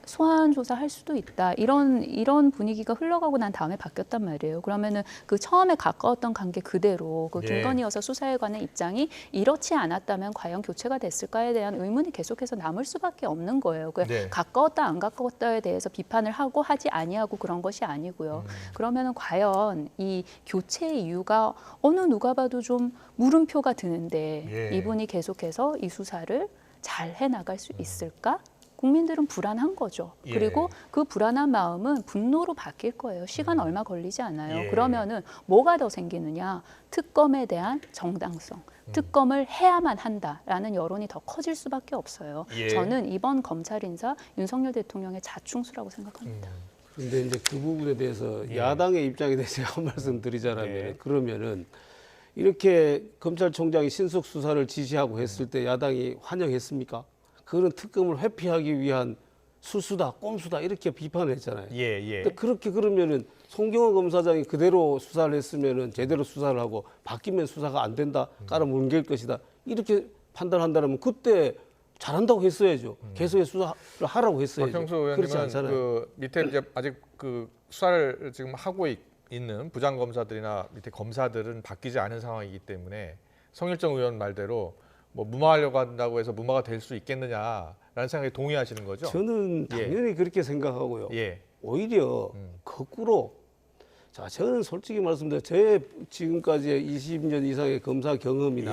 소환 조사할 수도 있다 이런 분위기가 흘러가고 난 다음에 바뀌었단 말이에요. 그러면은 그 처음에 가까웠던 관계 그대로 그 예. 김건희 여사 수사에 관한 입장이 이렇지 않았다면 과연 교체가 됐을까에 대한 의문이 계속해서 남을 수밖에 없는 거예요. 그 네. 가까웠다 안 가까웠다에 대해서 비판을 하고 하지 아니하고 그런 것이 아니고요. 그러면은 과연 이 교체의 이유가 어느 누가 봐도 좀 물음표가 드는데 예. 이분이 계속해서 이 수사를 잘 해나갈 수 있을까? 국민들은 불안한 거죠. 예. 그리고 그 불안한 마음은 분노로 바뀔 거예요. 시간 얼마 걸리지 않아요. 예. 그러면은 뭐가 더 생기느냐? 특검에 대한 정당성. 특검을 해야만 한다라는 여론이 더 커질 수밖에 없어요. 예. 저는 이번 검찰 인사 윤석열 대통령의 자충수라고 생각합니다. 근데 이제 그 부분에 대해서 야당의 입장에 대해서 제가 한 말씀 드리자면 그러면은 이렇게 검찰총장이 신속 수사를 지시하고 했을 때 야당이 환영했습니까? 그런 특검을 회피하기 위한 술수다, 꼼수다 이렇게 비판을 했잖아요. 근데 그렇게 그러면은 송경호 검사장이 그대로 수사를 했으면은 제대로 수사를 하고 바뀌면 수사가 안 된다, 깔아뭉갤 것이다 이렇게 판단한다면 그때 잘한다고 했어야죠. 계속해서 수사를 하라고 했어야죠. 박형수 그렇지 의원님은 않잖아요. 그 밑에 이제 아직 그 수사를 지금 하고 있는 부장 검사들이나 밑에 검사들은 바뀌지 않은 상황이기 때문에 성일정 의원 말대로 뭐 무마하려고 한다고 해서 무마가 될 수 있겠느냐라는 생각에 동의하시는 거죠? 저는 당연히 그렇게 생각하고요. 오히려 거꾸로 자, 저는 솔직히 말씀드려 제 지금까지의 20년 이상의 검사 경험이나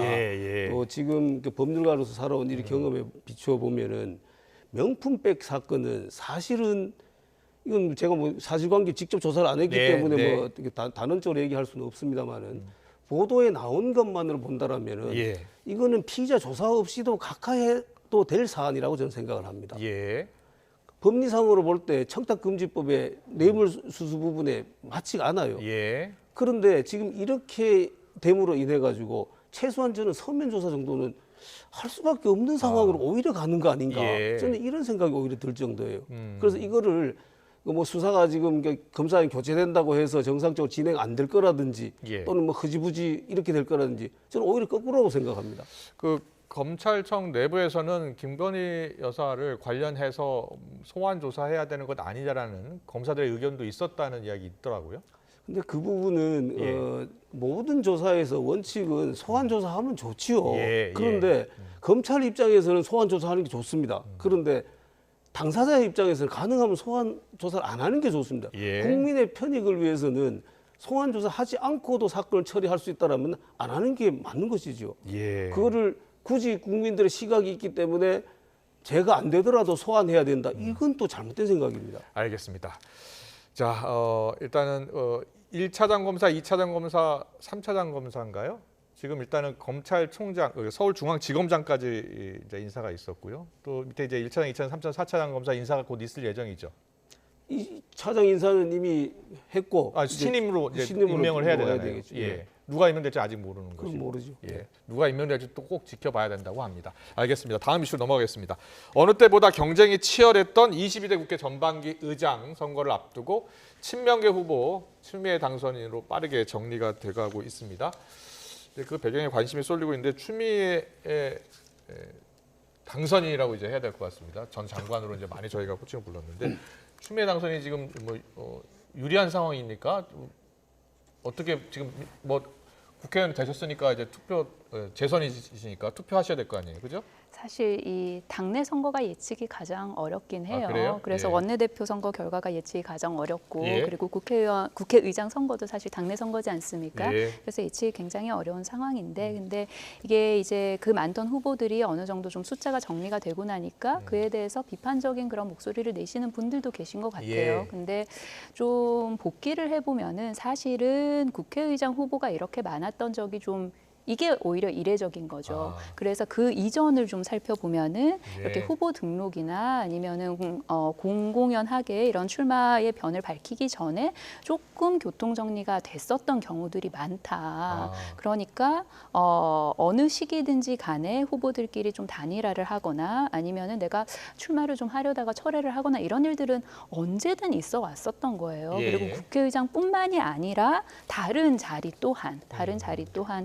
또 지금 그 법률가로서 살아온 이 경험에 비추어 보면은 명품백 사건은 사실은 이건 제가 뭐 사실관계 직접 조사를 안 했기 때문에 뭐 단언적으로 얘기할 수는 없습니다만은 보도에 나온 것만으로 본다라면은 이거는 피의자 조사 없이도 각하해도 될 사안이라고 저는 생각을 합니다. 법리상으로 볼 때 청탁금지법의 뇌물수수 부분에 맞지가 않아요. 그런데 지금 이렇게 됨으로 인해 가지고 최소한 저는 서면 조사 정도는 할 수밖에 없는 상황으로 오히려 가는 거 아닌가. 저는 이런 생각이 오히려 들 정도예요. 그래서 이거를 뭐 수사가 지금 검사장 교체된다고 해서 정상적으로 진행 안 될 거라든지 또는 뭐 흐지부지 이렇게 될 거라든지 저는 오히려 거꾸로라고 생각합니다. 그 검찰청 내부에서는 김건희 여사를 관련해서 소환 조사해야 되는 것 아니냐라는 검사들의 의견도 있었다는 이야기 있더라고요. 근데 그 부분은 모든 조사에서 원칙은 소환 조사하면 좋지요. 그런데 검찰 입장에서는 소환 조사하는 게 좋습니다. 그런데 당사자의 입장에서는 가능하면 소환 조사를 안 하는 게 좋습니다. 국민의 편익을 위해서는 소환 조사하지 않고도 사건을 처리할 수 있다라면 안 하는 게 맞는 것이죠. 그거를 굳이 국민들의 시각이 있기 때문에 제가 안 되더라도 소환해야 된다. 이건 또 잘못된 생각입니다. 알겠습니다. 자, 일단은 1차장 검사, 2차장 검사, 3차장 검사인가요? 지금 일단은 검찰총장, 서울중앙지검장까지 이제 인사가 있었고요. 또 밑에 이제 1차장, 2차장, 3차장, 4차장 검사 인사가 곧 있을 예정이죠. 이 차장 인사는 이미 했고 신임으로 임명을 해야 되잖아요. 누가 임명될지 아직 모르는 거죠. 모르죠. 누가 임명될지 또 꼭 지켜봐야 된다고 합니다. 알겠습니다. 다음 이슈로 넘어가겠습니다. 어느 때보다 경쟁이 치열했던 22대 국회 전반기 의장 선거를 앞두고 친명계 후보 추미애 당선인으로 빠르게 정리가 돼가고 있습니다. 그 배경에 관심이 쏠리고 있는데 추미애 당선인이라고 이제 해야 될 것 같습니다. 전 장관으로 이제 많이 저희가 호칭을 불렀는데 추미애 당선인이 지금 뭐 유리한 상황입니까? 어떻게 지금 뭐 국회의원 되셨으니까 이제 재선이시니까 투표하셔야 될 거 아니에요, 그죠? 사실 이 당내 선거가 예측이 가장 어렵긴 해요. 그래요? 그래서 원내대표 선거 결과가 예측이 가장 어렵고 그리고 국회의장 선거도 사실 당내 선거지 않습니까? 그래서 예측이 굉장히 어려운 상황인데 근데 이게 이제 그 많던 후보들이 어느 정도 좀 숫자가 정리가 되고 나니까 그에 대해서 비판적인 그런 목소리를 내시는 분들도 계신 것 같아요. 근데 좀 복기를 해보면은 사실은 국회의장 후보가 이렇게 많았던 적이 좀 이게 오히려 이례적인 거죠. 그래서 그 이전을 좀 살펴보면은 이렇게 후보 등록이나 아니면은 공공연하게 이런 출마의 변을 밝히기 전에 조금 교통 정리가 됐었던 경우들이 많다. 그러니까 어느 시기든지 간에 후보들끼리 좀 단일화를 하거나 아니면은 내가 출마를 좀 하려다가 철회를 하거나 이런 일들은 언제든 있어 왔었던 거예요. 그리고 국회의장뿐만이 아니라 다른 자리 또한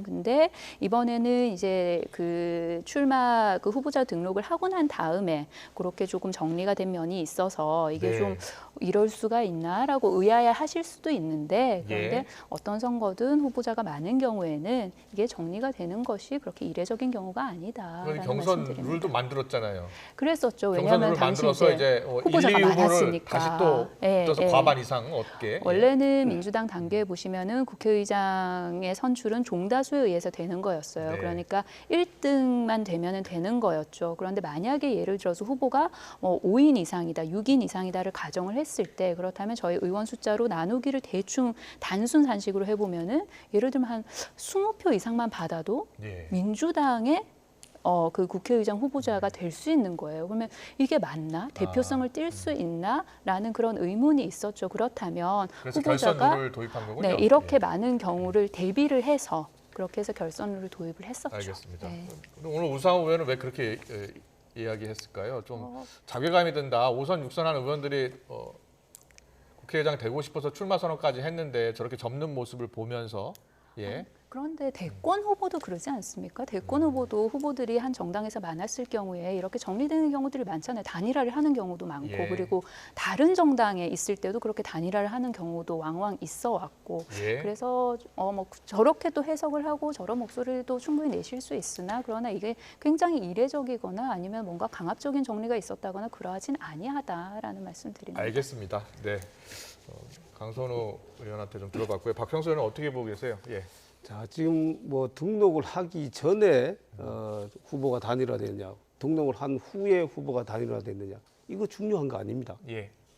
근데 그런데 이번에는 이제 그 출마 그 후보자 등록을 하고 난 다음에 그렇게 조금 정리가 된 면이 있어서 이게 네. 좀 이럴 수가 있나라고 의아해하실 수도 있는데 그런데 예. 어떤 선거든 후보자가 많은 경우에는 이게 정리가 되는 것이 그렇게 이례적인 경우가 아니다라는 경선 말씀드립니다. 룰도 만들었잖아요. 그랬었죠. 경선 왜냐하면 룰을 당시 만들어서 이제1, 후보자가 2 후보를 많았으니까. 다시 또 붙여서 과반 이상 얻게. 원래는 민주당 당규에 보시면은 국회의장의 선출은 종다수에 의해서 되는 거였어요. 네. 그러니까 1등만 되면은 되는 거였죠. 그런데 만약에 예를 들어서 후보가 5인 이상이다, 6인 이상이다를 가정을 했을 때 그렇다면 저희 의원 숫자로 나누기를 대충 단순 산식으로 해보면은 예를 들면 한 20표 이상만 받아도 민주당의 그 국회의장 후보자가 될 수 있는 거예요. 그러면 이게 맞나? 대표성을 띌 수 있나?라는 그런 의문이 있었죠. 그렇다면 그래서 후보자가 결선룰을 도입한 거군요. 네, 이렇게 많은 경우를 대비를 해서 그렇게 해서 결선룰을 도입을 했었죠. 알겠습니다. 네. 오늘 우상호 의원은 왜 그렇게 이야기했을까요? 좀 자괴감이 든다. 5선 6선한 의원들이 국회의장 되고 싶어서 출마 선언까지 했는데 저렇게 접는 모습을 보면서 그런데 대권 후보도 그러지 않습니까? 대권 후보도 후보들이 한 정당에서 많았을 경우에 이렇게 정리되는 경우들이 많잖아요. 단일화를 하는 경우도 많고 그리고 다른 정당에 있을 때도 그렇게 단일화를 하는 경우도 왕왕 있어 왔고 그래서 뭐 저렇게 또 해석을 하고 저런 목소리도 충분히 내실 수 있으나 그러나 이게 굉장히 이례적이거나 아니면 뭔가 강압적인 정리가 있었다거나 그러하진 아니하다라는 말씀드립니다. 알겠습니다. 네, 강선우 의원한테 좀 들어봤고요. 박평수 의원은 어떻게 보고 계세요? 자, 지금 뭐 등록을 하기 전에 후보가 단일화됐냐, 등록을 한 후에 후보가 단일화됐느냐, 이거 중요한 거 아닙니다.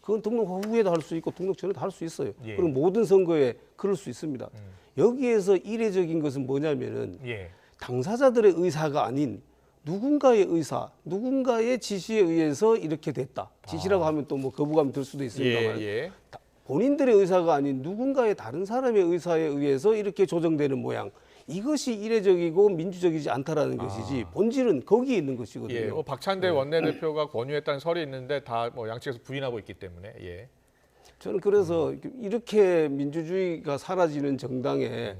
그건 등록 후에도 할 수 있고 등록 전에도 할 수 있어요. 그리고 모든 선거에 그럴 수 있습니다. 여기에서 이례적인 것은 뭐냐면은 당사자들의 의사가 아닌 누군가의 의사, 누군가의 지시에 의해서 이렇게 됐다. 지시라고 하면 또 뭐 거부감이 들 수도 있습니다만 본인들의 의사가 아닌 누군가의 다른 사람의 의사에 의해서 이렇게 조정되는 모양. 이것이 이례적이고 민주적이지 않다라는 것이지 본질은 거기에 있는 것이거든요. 박찬대 원내대표가 권유했다는 설이 있는데 다 뭐 양측에서 부인하고 있기 때문에. 저는 그래서 이렇게 민주주의가 사라지는 정당에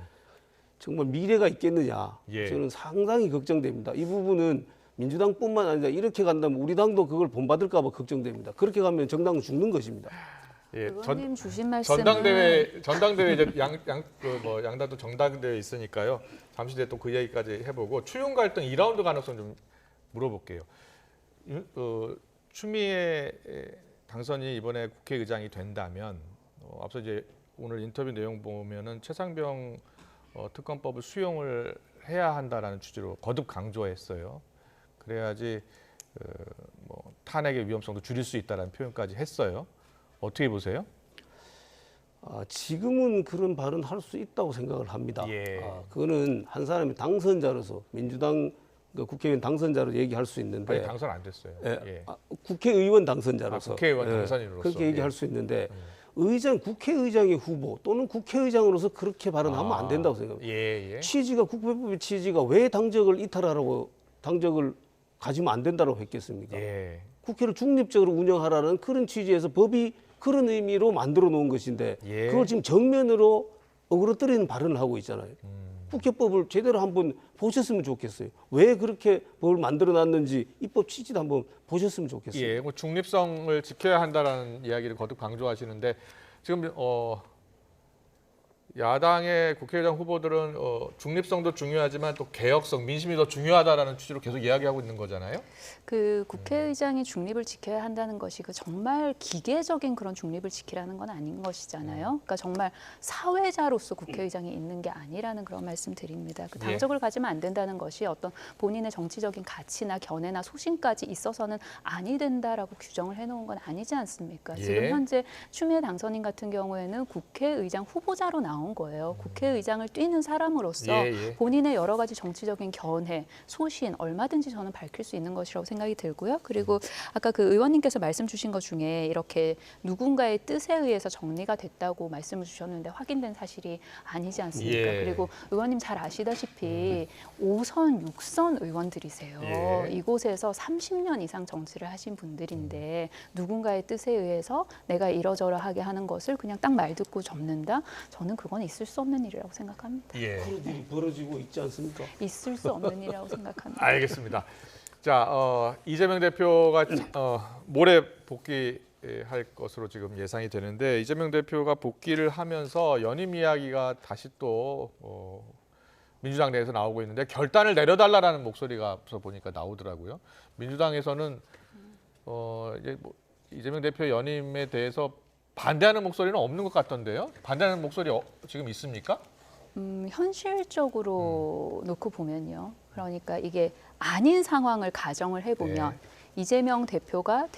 정말 미래가 있겠느냐. 저는 상당히 걱정됩니다. 이 부분은 민주당뿐만 아니라 이렇게 간다면 우리 당도 그걸 본받을까 봐 걱정됩니다. 그렇게 가면 정당은 죽는 것입니다. 의원님 주신 말씀은 전당대회 이제 양당도 정당대회 있으니까요. 잠시 뒤에 또 그 얘기까지 해보고 추윤 갈등 2라운드 가능성 좀 물어볼게요. 추미애 당선이 이번에 국회의장이 된다면 앞서 이제 오늘 인터뷰 내용 보면은 최상병 특검법을 수용을 해야 한다라는 취지로 거듭 강조했어요. 그래야지 뭐 탄핵의 위험성도 줄일 수 있다라는 표현까지 했어요. 어떻게 보세요? 지금은 그런 발언 할 수 있다고 생각을 합니다. 그거는 한 사람이 당선자로서 민주당 국회의원 당선자로 얘기할 수 있는데 아니, 당선 안 됐어요. 국회의원 당선자로서 국회의원 당선인으로서 그렇게 얘기할 수 있는데 국회의장의 후보 또는 국회의장으로서 그렇게 발언하면 안 된다고 생각합니다. 취지가 국회법의 취지가 왜 당적을 이탈하라고 당적을 가지면 안 된다고 했겠습니까? 국회를 중립적으로 운영하라는 그런 취지에서 법이 그런 의미로 만들어 놓은 것인데 그걸 지금 정면으로 어그러뜨리는 발언을 하고 있잖아요. 국회법을 제대로 한번 보셨으면 좋겠어요. 왜 그렇게 법을 만들어 놨는지 입법 취지도 한번 보셨으면 좋겠어요. 뭐 중립성을 지켜야 한다라는 이야기를 거듭 강조하시는데 지금 야당의 국회의장 후보들은 중립성도 중요하지만 또 개혁성, 민심이 더 중요하다라는 취지로 계속 이야기하고 있는 거잖아요. 그 국회의장이 중립을 지켜야 한다는 것이 그 정말 기계적인 그런 중립을 지키라는 건 아닌 것이잖아요. 그러니까 정말 사회자로서 국회의장이 있는 게 아니라는 그런 말씀 드립니다. 그 당적을 가지면 안 된다는 것이 어떤 본인의 정치적인 가치나 견해나 소신까지 있어서는 아니 된다라고 규정을 해놓은 건 아니지 않습니까? 지금 현재 추미애 당선인 같은 경우에는 국회의장 후보자로 나온 거예요. 국회의장을 뛰는 사람으로서 본인의 여러 가지 정치적인 견해, 소신 얼마든지 저는 밝힐 수 있는 것이라고 생각이 들고요. 그리고 아까 그 의원님께서 말씀 주신 것 중에 이렇게 누군가의 뜻에 의해서 정리가 됐다고 말씀을 주셨는데 확인된 사실이 아니지 않습니까? 그리고 의원님 잘 아시다시피 5선, 6선 의원들이세요. 이곳에서 30년 이상 정치를 하신 분들인데 누군가의 뜻에 의해서 내가 이러저러하게 하는 것을 그냥 딱 말 듣고 접는다? 저는 그건 그건 있을 수 없는 일이라고 생각합니다. 예. 그런 일이 벌어지고 있지 않습니까? 있을 수 없는 일이라고 생각합니다. 알겠습니다. 자, 이재명 대표가 모레 복귀할 것으로 지금 예상이 되는데 이재명 대표가 복귀를 하면서 연임 이야기가 다시 또 민주당 내에서 나오고 있는데 결단을 내려달라라는 목소리가 앞서 보니까 나오더라고요. 민주당에서는 이제 이재명 대표 연임에 대해서 반대하는 목소리는 없는 것 같던데요. 반대하는 목소리 지금 있습니까? 현실적으로 놓고 보면요. 그러니까 이게 아닌 상황을 가정을 해보면 이재명 대표가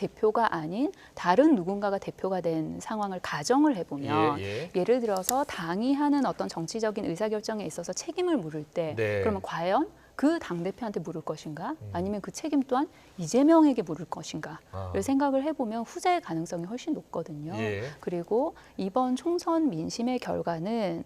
아닌 다른 누군가가 대표가 된 상황을 가정을 해보면 예를 들어서 당이 하는 어떤 정치적인 의사결정에 있어서 책임을 물을 때 그러면 과연 그 당대표한테 물을 것인가 아니면 그 책임 또한 이재명에게 물을 것인가를 생각을 해보면 후자의 가능성이 훨씬 높거든요. 그리고 이번 총선 민심의 결과는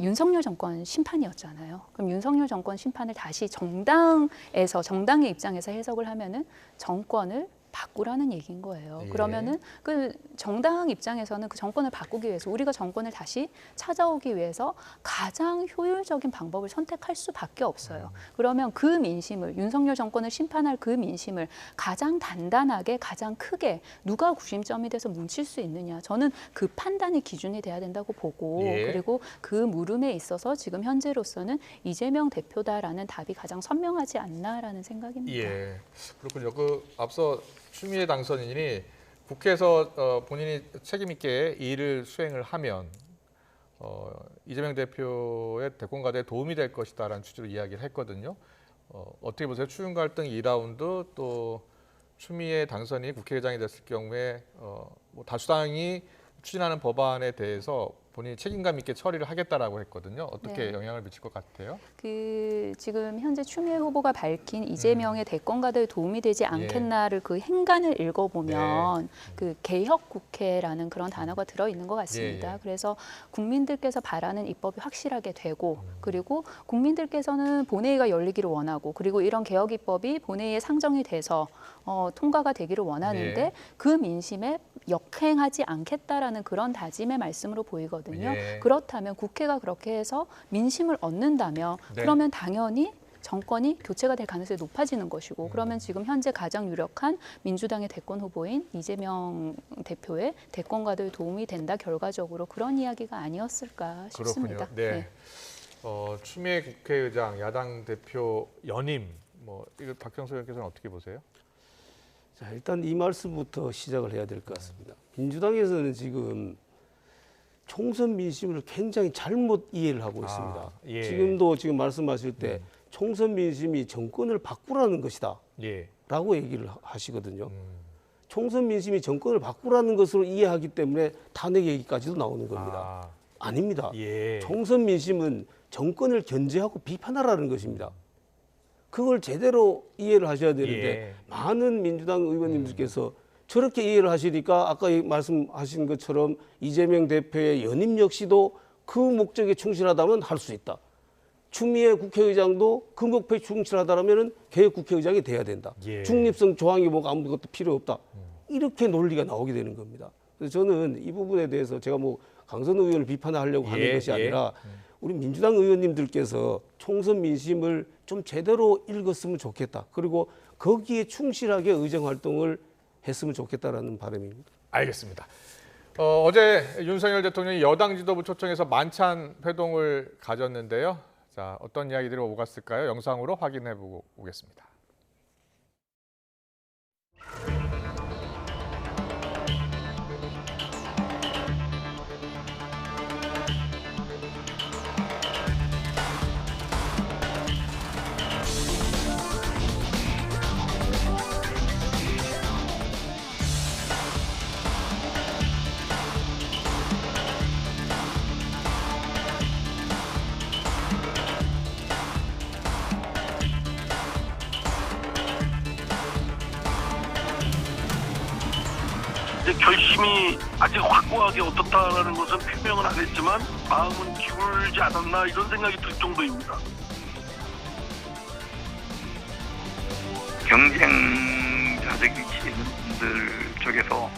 윤석열 정권 심판이었잖아요. 그럼 윤석열 정권 심판을 다시 정당의 입장에서 해석을 하면은 정권을 바꾸라는 얘기인 거예요. 그러면은 그 정당 입장에서는 그 정권을 바꾸기 위해서 우리가 정권을 다시 찾아오기 위해서 가장 효율적인 방법을 선택할 수밖에 없어요. 그러면 그 민심을 윤석열 정권을 심판할 그 민심을 가장 단단하게 가장 크게 누가 구심점이 돼서 뭉칠 수 있느냐. 저는 그 판단이 기준이 돼야 된다고 보고 그리고 그 물음에 있어서 지금 현재로서는 이재명 대표다라는 답이 가장 선명하지 않나라는 생각입니다. 예, 그렇군요. 앞서 추미애 당선인이 국회에서 본인이 책임 있게 이 일을 수행을 하면 이재명 대표의 대권 가대에 도움이 될 것이다라는 취지로 이야기를 했거든요. 어떻게 보세요? 추윤 갈등 2라운드 또 추미애 당선인이 국회의장이 됐을 경우에 다수당이 추진하는 법안에 대해서 본인이 책임감 있게 처리를 하겠다라고 했거든요. 어떻게 영향을 미칠 것 같아요? 지금 현재 추미애 후보가 밝힌 이재명의 대권 가대에 도움이 되지 않겠나를 그 행간을 읽어보면 그 개혁 국회라는 그런 단어가 들어있는 것 같습니다. 그래서 국민들께서 바라는 입법이 확실하게 되고 그리고 국민들께서는 본회의가 열리기를 원하고 그리고 이런 개혁 입법이 본회의에 상정이 돼서 통과가 되기를 원하는데 그 민심에 역행하지 않겠다라는 그런 다짐의 말씀으로 보이거든요. 그렇다면 국회가 그렇게 해서 민심을 얻는다면 그러면 당연히 정권이 교체가 될 가능성이 높아지는 것이고 그러면 지금 현재 가장 유력한 민주당의 대권 후보인 이재명 대표의 대권 가대에 도움이 된다 결과적으로 그런 이야기가 아니었을까 싶습니다. 그렇군요. 추미애 국회의장 야당 대표 연임 이거 박정수 의원께서는 어떻게 보세요? 자, 일단 이 말씀부터 시작을 해야 될 것 같습니다. 민주당에서는 지금 총선 민심을 굉장히 잘못 이해를 하고 있습니다. 지금도 지금 말씀하실 때 총선 민심이 정권을 바꾸라는 것이다 라고 얘기를 하시거든요. 총선 민심이 정권을 바꾸라는 것으로 이해하기 때문에 탄핵 얘기까지도 나오는 겁니다. 아닙니다. 총선 민심은 정권을 견제하고 비판하라는 것입니다. 그걸 제대로 이해를 하셔야 되는데 많은 민주당 의원님들께서 저렇게 이해를 하시니까 아까 말씀하신 것처럼 이재명 대표의 연임 역시도 그 목적에 충실하다면 할 수 있다. 추미애 국회의장도 그 목표에 충실하다면 개혁 국회의장이 돼야 된다. 중립성 조항이 뭐가 아무것도 필요 없다. 이렇게 논리가 나오게 되는 겁니다. 그래서 저는 이 부분에 대해서 제가 강선 의원을 비판하려고 하는 것이 아니라 우리 민주당 의원님들께서 총선 민심을 좀 제대로 읽었으면 좋겠다. 그리고 거기에 충실하게 의정 활동을 했으면 좋겠다라는 바람입니다. 알겠습니다. 어제 윤석열 대통령이 여당 지도부 초청해서 만찬 회동을 가졌는데요. 자, 어떤 이야기들이 오갔을까요? 영상으로 확인해 보고 오겠습니다. 결심이 아직 확고하게 어떻다라는 것은 표명은 안 했지만 마음은 기울지 않았나 이런 생각이 들 정도입니다. 경쟁자적 위치에 있는 분들 쪽에서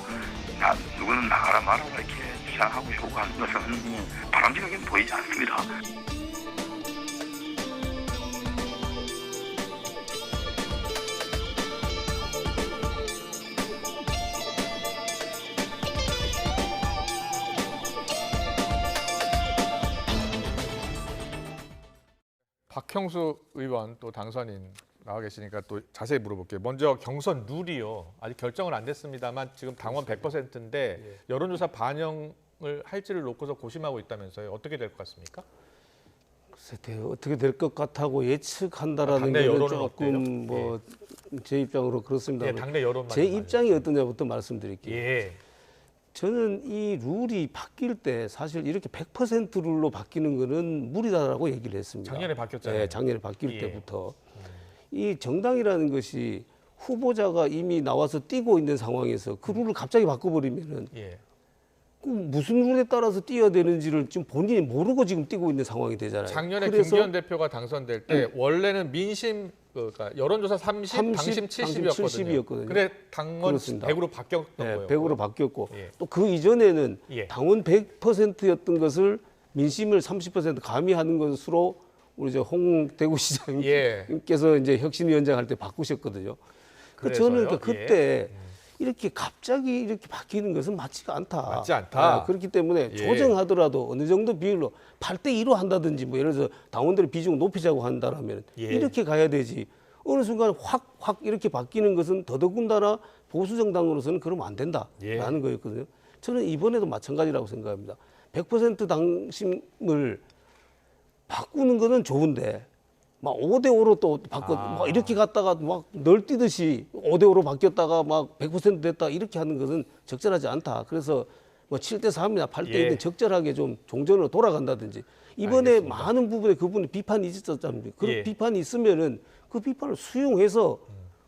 누구는 나가라 말아라 이렇게 주장하고 싶고 하는 것은 바람직하게 보이지 않습니다. 박형수 의원 또 당선인 나와 계시니까 또 자세히 물어볼게요. 먼저 경선 룰이요. 아직 결정은 안 됐습니다만 지금 당원 100%인데 여론조사 반영을 할지를 놓고서 고심하고 있다면서요. 어떻게 될 것 같습니까? 글쎄, 어떻게 될 것 같다고 예측한다라는 당내 게 여론은 조금 어때요? 제 입장으로 그렇습니다. 예, 당내 여론만 제 입장이 어떠냐부터 말씀드릴게요. 예. 저는 이 룰이 바뀔 때 사실 이렇게 100% 룰로 바뀌는 거는 무리다라고 얘기를 했습니다. 작년에 바뀌었잖아요. 네, 작년에 바뀔 예. 때부터. 이 정당이라는 것이 후보자가 이미 나와서 뛰고 있는 상황에서 그 룰을 갑자기 바꿔버리면은 예. 그 무슨 룰에 따라서 뛰어야 되는지를 지금 본인이 모르고 지금 뛰고 있는 상황이 되잖아요. 작년에 김기현 대표가 당선될 때 원래는 민심 그러니까 여론조사 30, 당심 70이었거든요. 그래 당원 그렇습니다. 100으로 바뀌었던 거예요. 100으로 바뀌었고 예. 또 그 이전에는 예. 당원 100%였던 것을 민심을 30% 가미하는 것으로 우리 홍 대구시장님께서 이제 혁신위원장 할 때 바꾸셨거든요. 저는 그러니까 그때 이렇게 갑자기 이렇게 바뀌는 것은 맞지가 않다. 맞지 않다. 그렇기 때문에 예. 조정하더라도 어느 정도 비율로 8대2로 한다든지 뭐 예를 들어서 당원들의 비중을 높이자고 한다라면 예. 이렇게 가야 되지. 어느 순간 확 이렇게 바뀌는 것은 더더군다나 보수 정당으로서는 그러면 안 된다라는 거였거든요. 저는 이번에도 마찬가지라고 생각합니다. 100% 당심을 바꾸는 거는 좋은데 막 5대5로 또 막 이렇게 갔다가 막 널뛰듯이 5대5로 바뀌었다가 막 100% 됐다 이렇게 하는 것은 적절하지 않다. 그래서 뭐 7대3이나 8대2는 적절하게 좀 종전으로 돌아간다든지 이번에 알겠습니다. 많은 부분에 그분이 비판이 있었잖아요. 그런 예. 비판이 있으면은 그 비판을 수용해서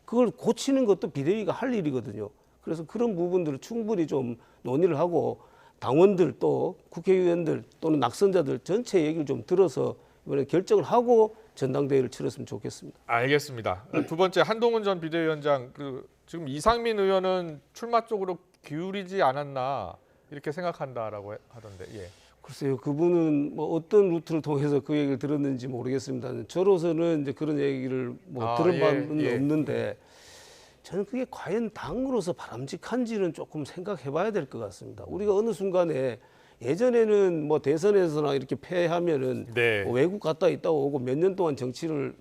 그걸 고치는 것도 비대위가 할 일이거든요. 그래서 그런 부분들을 충분히 좀 논의를 하고 당원들 또 국회의원들 또는 낙선자들 전체 얘기를 좀 들어서 이번에 결정을 하고 전당대회를 치렀으면 좋겠습니다. 알겠습니다. 두 번째 한동훈 전 비대위원장 지금 이상민 의원은 출마 쪽으로 기울이지 않았나 이렇게 생각한다라고 하던데. 예. 글쎄요, 그분은 뭐 어떤 루트를 통해서 그 얘기를 들었는지 모르겠습니다. 저로서는 이제 그런 얘기를 뭐 들은 바는 없는데 저는 그게 과연 당으로서 바람직한지는 조금 생각해봐야 될 것 같습니다. 우리가 어느 순간에 예전에는 뭐 대선에서나 이렇게 패하면은 뭐 외국 갔다 있다고 오고 몇 년 동안 정치를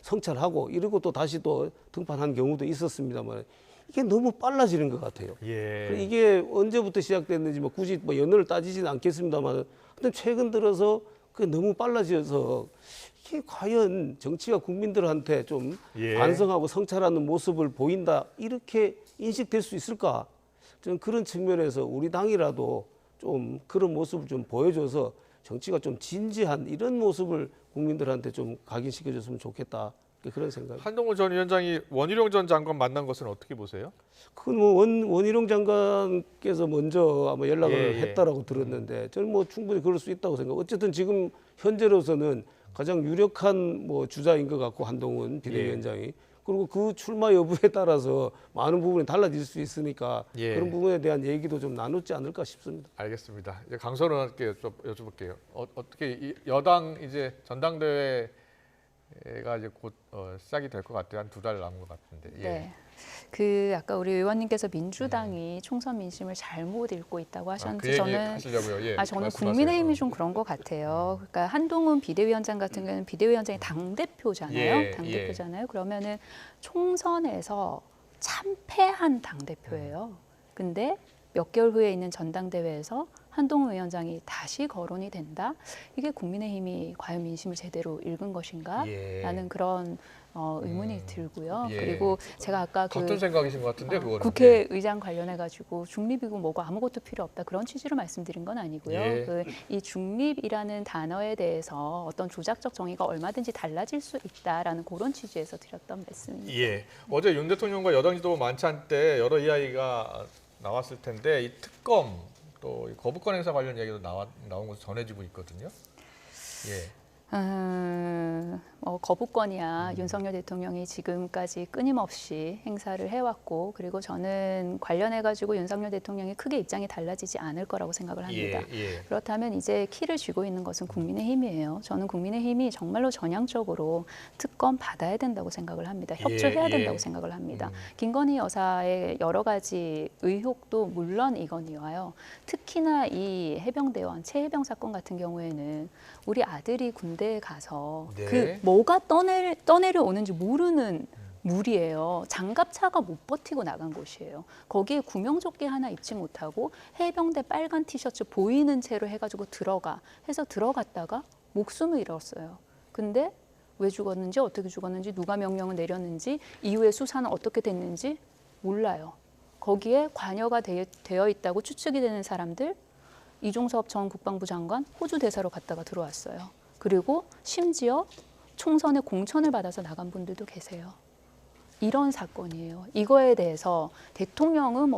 성찰하고 이러고 또 다시 또 등판한 경우도 있었습니다만 이게 너무 빨라지는 것 같아요. 이게 언제부터 시작됐는지 뭐 굳이 뭐 연을 따지지는 않겠습니다만 근데 최근 들어서 그게 너무 빨라져서 이게 과연 정치가 국민들한테 좀 반성하고 성찰하는 모습을 보인다 이렇게 인식될 수 있을까? 저는 그런 측면에서 우리 당이라도 좀 그런 모습을 좀 보여줘서 정치가 좀 진지한 이런 모습을 국민들한테 좀 각인시켜줬으면 좋겠다. 그런 생각. 한동훈 전 위원장이 원희룡 전 장관 만난 것은 어떻게 보세요? 그건 뭐 원희룡 장관께서 먼저 아마 연락을 했다라고 들었는데 저는 뭐 충분히 그럴 수 있다고 생각. 어쨌든 지금 현재로서는 가장 유력한 뭐 주자인 것 같고 한동훈 비대위원장이 그리고 그 출마 여부에 따라서 많은 부분이 달라질 수 있으니까 그런 부분에 대한 얘기도 좀 나누지 않을까 싶습니다. 알겠습니다. 이제 강선 의원께 여쭤볼게요. 어떻게 여당 이제 전당대회 가 이제 곧 시작이 될 것 같아요. 한 2달 남은 것 같은데. 네. 아까 우리 의원님께서 민주당이 총선 민심을 잘못 읽고 있다고 하셨는데 저는 국민의힘이 좀 그런 것 같아요. 그러니까 한동훈 비대위원장 같은 경우는 비대위원장이 당대표잖아요. 당대표잖아요. 그러면은 총선에서 참패한 당대표예요. 근데 몇 개월 후에 있는 전당대회에서 한동훈 위원장이 다시 거론이 된다? 이게 국민의힘이 과연 민심을 제대로 읽은 것인가? 라는 그런 의문이 들고요. 그리고 제가 아까 같은 생각이신 것 같은데 그거는. 국회의장 관련해가지고 중립이고 뭐고 아무것도 필요 없다 그런 취지로 말씀드린 건 아니고요. 이 중립이라는 단어에 대해서 어떤 조작적 정의가 얼마든지 달라질 수 있다라는 그런 취지에서 드렸던 말씀입니다. 어제 윤 대통령과 여당 지도부 만찬 때 여러 이야기가 나왔을 텐데 이 특검 또 거부권 행사 관련 얘기도 나온 것으로 전해지고 있거든요. 거부권이야 윤석열 대통령이 지금까지 끊임없이 행사를 해왔고, 그리고 저는 관련해가지고 윤석열 대통령이 크게 입장이 달라지지 않을 거라고 생각을 합니다. 그렇다면 이제 키를 쥐고 있는 것은 국민의힘이에요. 저는 국민의힘이 정말로 전향적으로 특검 받아야 된다고 생각을 합니다. 협조해야 된다고 생각을 합니다. 김건희 여사의 여러 가지 의혹도 물론 이건이와요. 특히나 이 해병대원 최해병 사건 같은 경우에는 우리 아들이 군대에 가서 그 뭐가 떠내려오는지 모르는 물이에요. 장갑차가 못 버티고 나간 곳이에요. 거기에 구명조끼 하나 입지 못하고 해병대 빨간 티셔츠 보이는 채로 해가지고 해서 들어갔다가 목숨을 잃었어요. 근데 왜 죽었는지, 어떻게 죽었는지, 누가 명령을 내렸는지, 이후에 수사는 어떻게 됐는지 몰라요. 거기에 관여가 되어 있다고 추측이 되는 사람들, 이종섭 전 국방부 장관 호주 대사로 갔다가 들어왔어요. 그리고 심지어 총선에 공천을 받아서 나간 분들도 계세요. 이런 사건이에요. 이거에 대해서 대통령은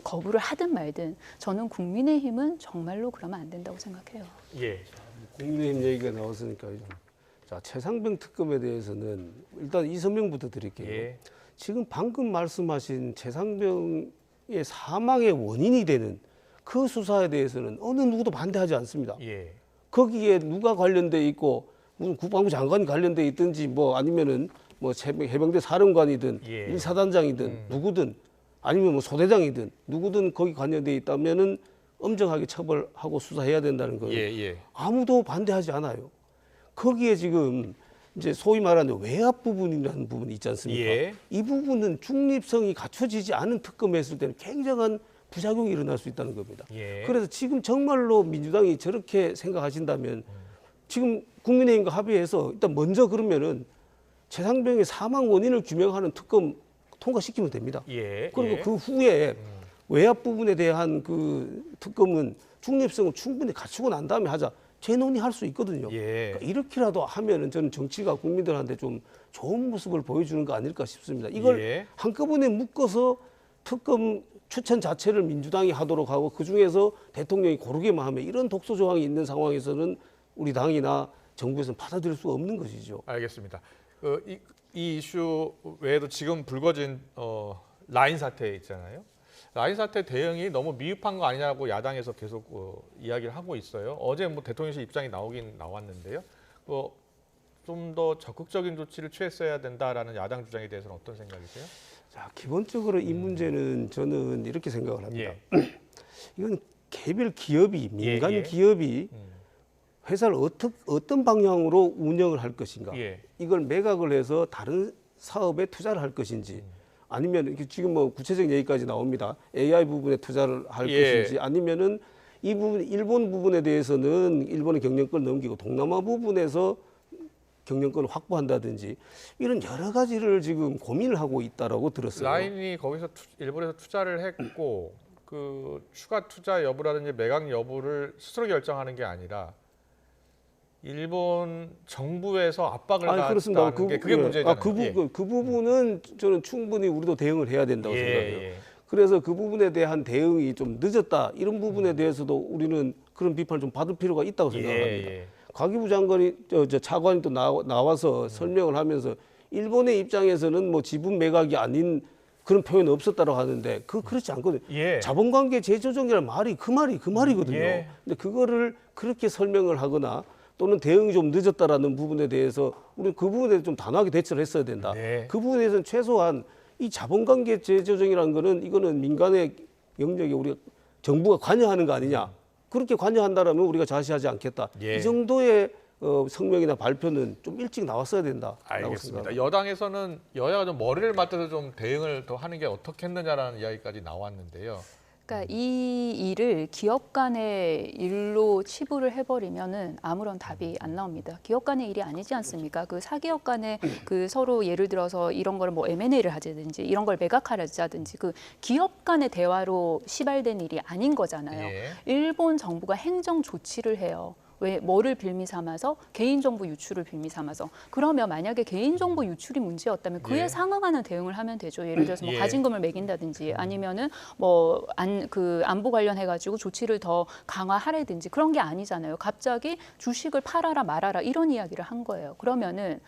거부를 하든 말든 저는 국민의힘은 정말로 그러면 안 된다고 생각해요. 국민의힘 얘기가 나왔으니까요. 자, 최상병 특검에 대해서는 일단 이 설명부터 드릴게요. 지금 방금 말씀하신 최상병의 사망의 원인이 되는 그 수사에 대해서는 어느 누구도 반대하지 않습니다. 거기에 누가 관련돼 있고 무슨 국방부 장관이 관련돼 있든지 뭐 아니면은 뭐 해병대 사령관이든 일사단장이든 누구든 아니면 뭐 소대장이든 누구든 거기 관련돼 있다면은 엄정하게 처벌하고 수사해야 된다는 거예요. 아무도 반대하지 않아요. 거기에 지금 이제 소위 말하는 외압 부분이라는 부분이 있지 않습니까? 이 부분은 중립성이 갖춰지지 않은 특검을 했을 때는 굉장한 부작용이 일어날 수 있다는 겁니다. 그래서 지금 정말로 민주당이 저렇게 생각하신다면 지금 국민의힘과 합의해서 일단 먼저 그러면은 최상병의 사망 원인을 규명하는 특검 통과시키면 됩니다. 그리고 그 후에 외압 부분에 대한 그 특검은 중립성을 충분히 갖추고 난 다음에 하자. 재논의할 수 있거든요. 그러니까 이렇게라도 하면은 저는 정치가 국민들한테 좀 좋은 모습을 보여주는 거 아닐까 싶습니다. 이걸 한꺼번에 묶어서 특검 추천 자체를 민주당이 하도록 하고 그중에서 대통령이 고르게만 하면 이런 독소 조항이 있는 상황에서는 우리 당이나 정부에서는 받아들일 수 없는 것이죠. 알겠습니다. 이 이슈 외에도 지금 불거진 라인 사태 있잖아요. 라인 사태 대응이 너무 미흡한 거 아니냐고 야당에서 계속 이야기를 하고 있어요. 어제 뭐 대통령실 입장이 나오긴 나왔는데요. 좀 더 적극적인 조치를 취했어야 된다라는 야당 주장에 대해서는 어떤 생각이세요? 자, 기본적으로 이 문제는 저는 이렇게 생각을 합니다. 이건 개별 기업이, 민간 기업이 회사를 어떤 방향으로 운영을 할 것인가, 이걸 매각을 해서 다른 사업에 투자를 할 것인지, 아니면 지금 뭐 구체적인 얘기까지 나옵니다. AI 부분에 투자를 할 것인지, 아니면은 이 부분, 일본 부분에 대해서는 일본의 경영권을 넘기고 동남아 부분에서 경영권을 확보한다든지 이런 여러 가지를 지금 고민을 하고 있다라고 들었어요. 라인이 거기서 일본에서 투자를 했고 그 추가 투자 여부라든지 매각 여부를 스스로 결정하는 게 아니라 일본 정부에서 압박을 가했다는 게 그게 문제잖아요. 그 부분은 저는 충분히 우리도 대응을 해야 된다고 생각해요. 그래서 그 부분에 대한 대응이 좀 늦었다, 이런 부분에 대해서도 우리는 그런 비판을 좀 받을 필요가 있다고 생각합니다. 가기부 장관이 차관이 또 나와서 설명을 하면서 일본의 입장에서는 뭐 지분 매각이 아닌 그런 표현은 없었다고 하는데 그렇지 않거든요. 자본관계 재조정이라는 말이 그 말이거든요. 근데 그거를 그렇게 설명을 하거나 또는 대응이 좀 늦었다라는 부분에 대해서 우리는 그 부분에 좀 단호하게 대처를 했어야 된다. 그 부분에 대해서는 최소한 이 자본관계 재조정이라는 거는 이거는 민간의 영역에 우리가 정부가 관여하는 거 아니냐. 그렇게 관여한다라면 우리가 자시하지 않겠다. 이 정도의 성명이나 발표는 좀 일찍 나왔어야 된다. 알겠습니다. 여당에서는 여야가 좀 머리를 맞대서 좀 대응을 더 하는 게 어떻겠느냐라는 이야기까지 나왔는데요. 그러니까 이 일을 기업 간의 일로 치부를 해버리면은 아무런 답이 안 나옵니다. 기업 간의 일이 아니지 않습니까? 그 사기업 간에 그 서로 예를 들어서 이런 걸 뭐 M&A를 하자든지 이런 걸 매각하자든지 그 기업 간의 대화로 시발된 일이 아닌 거잖아요. 일본 정부가 행정 조치를 해요. 왜 뭐를 빌미 삼아서 개인정보 유출을 빌미 삼아서 그러면 만약에 개인정보 유출이 문제였다면 그에 예. 상응하는 대응을 하면 되죠. 예를 들어서 뭐 예. 가진금을 매긴다든지 아니면은 뭐 안보 관련해 가지고 조치를 더 강화하라든지 그런 게 아니잖아요. 갑자기 주식을 팔아라 말아라 이런 이야기를 한 거예요. 그러면은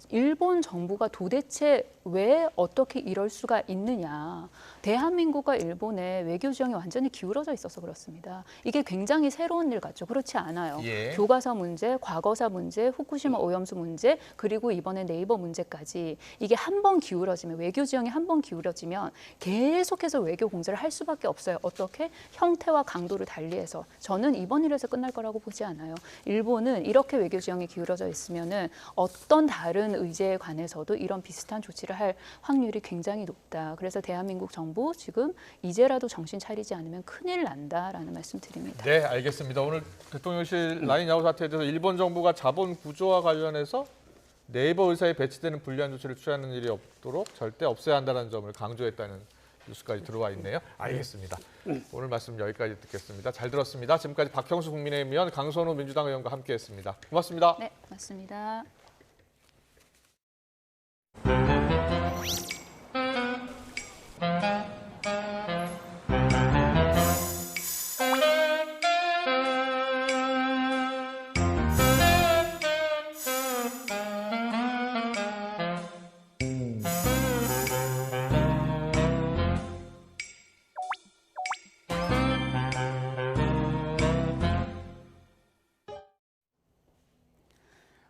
일본 정부가 도대체 왜 어떻게 이럴 수가 있느냐. 대한민국과 일본의 외교 지형이 완전히 기울어져 있어서 그렇습니다. 이게 굉장히 새로운 일 같죠. 그렇지 않아요. 예. 교과서 문제, 과거사 문제, 후쿠시마 오염수 문제, 그리고 이번에 네이버 문제까지 이게 한 번 기울어지면 외교 지형이 한 번 기울어지면 계속해서 외교 공세를 할 수밖에 없어요. 어떻게? 형태와 강도를 달리해서. 저는 이번 일에서 끝날 거라고 보지 않아요. 일본은 이렇게 외교 지형이 기울어져 있으면은 어떤 다른 의제에 관해서도 이런 비슷한 조치를 할 확률이 굉장히 높다. 그래서 대한민국 정부 지금 이제라도 정신 차리지 않으면 큰일 난다라는 말씀 드립니다. 네, 알겠습니다. 오늘 대통령실 라인 야후 사태에 대해서 일본 정부가 자본 구조와 관련해서 네이버 의사에 배치되는 불리한 조치를 취하는 일이 없도록 절대 없애야 한다는 점을 강조했다는 뉴스까지 들어와 있네요. 알겠습니다. 오늘 말씀 여기까지 듣겠습니다. 잘 들었습니다. 지금까지 박형수 국민의힘 의원, 강선우 민주당 의원과 함께했습니다. 고맙습니다. 네, 맞습니다.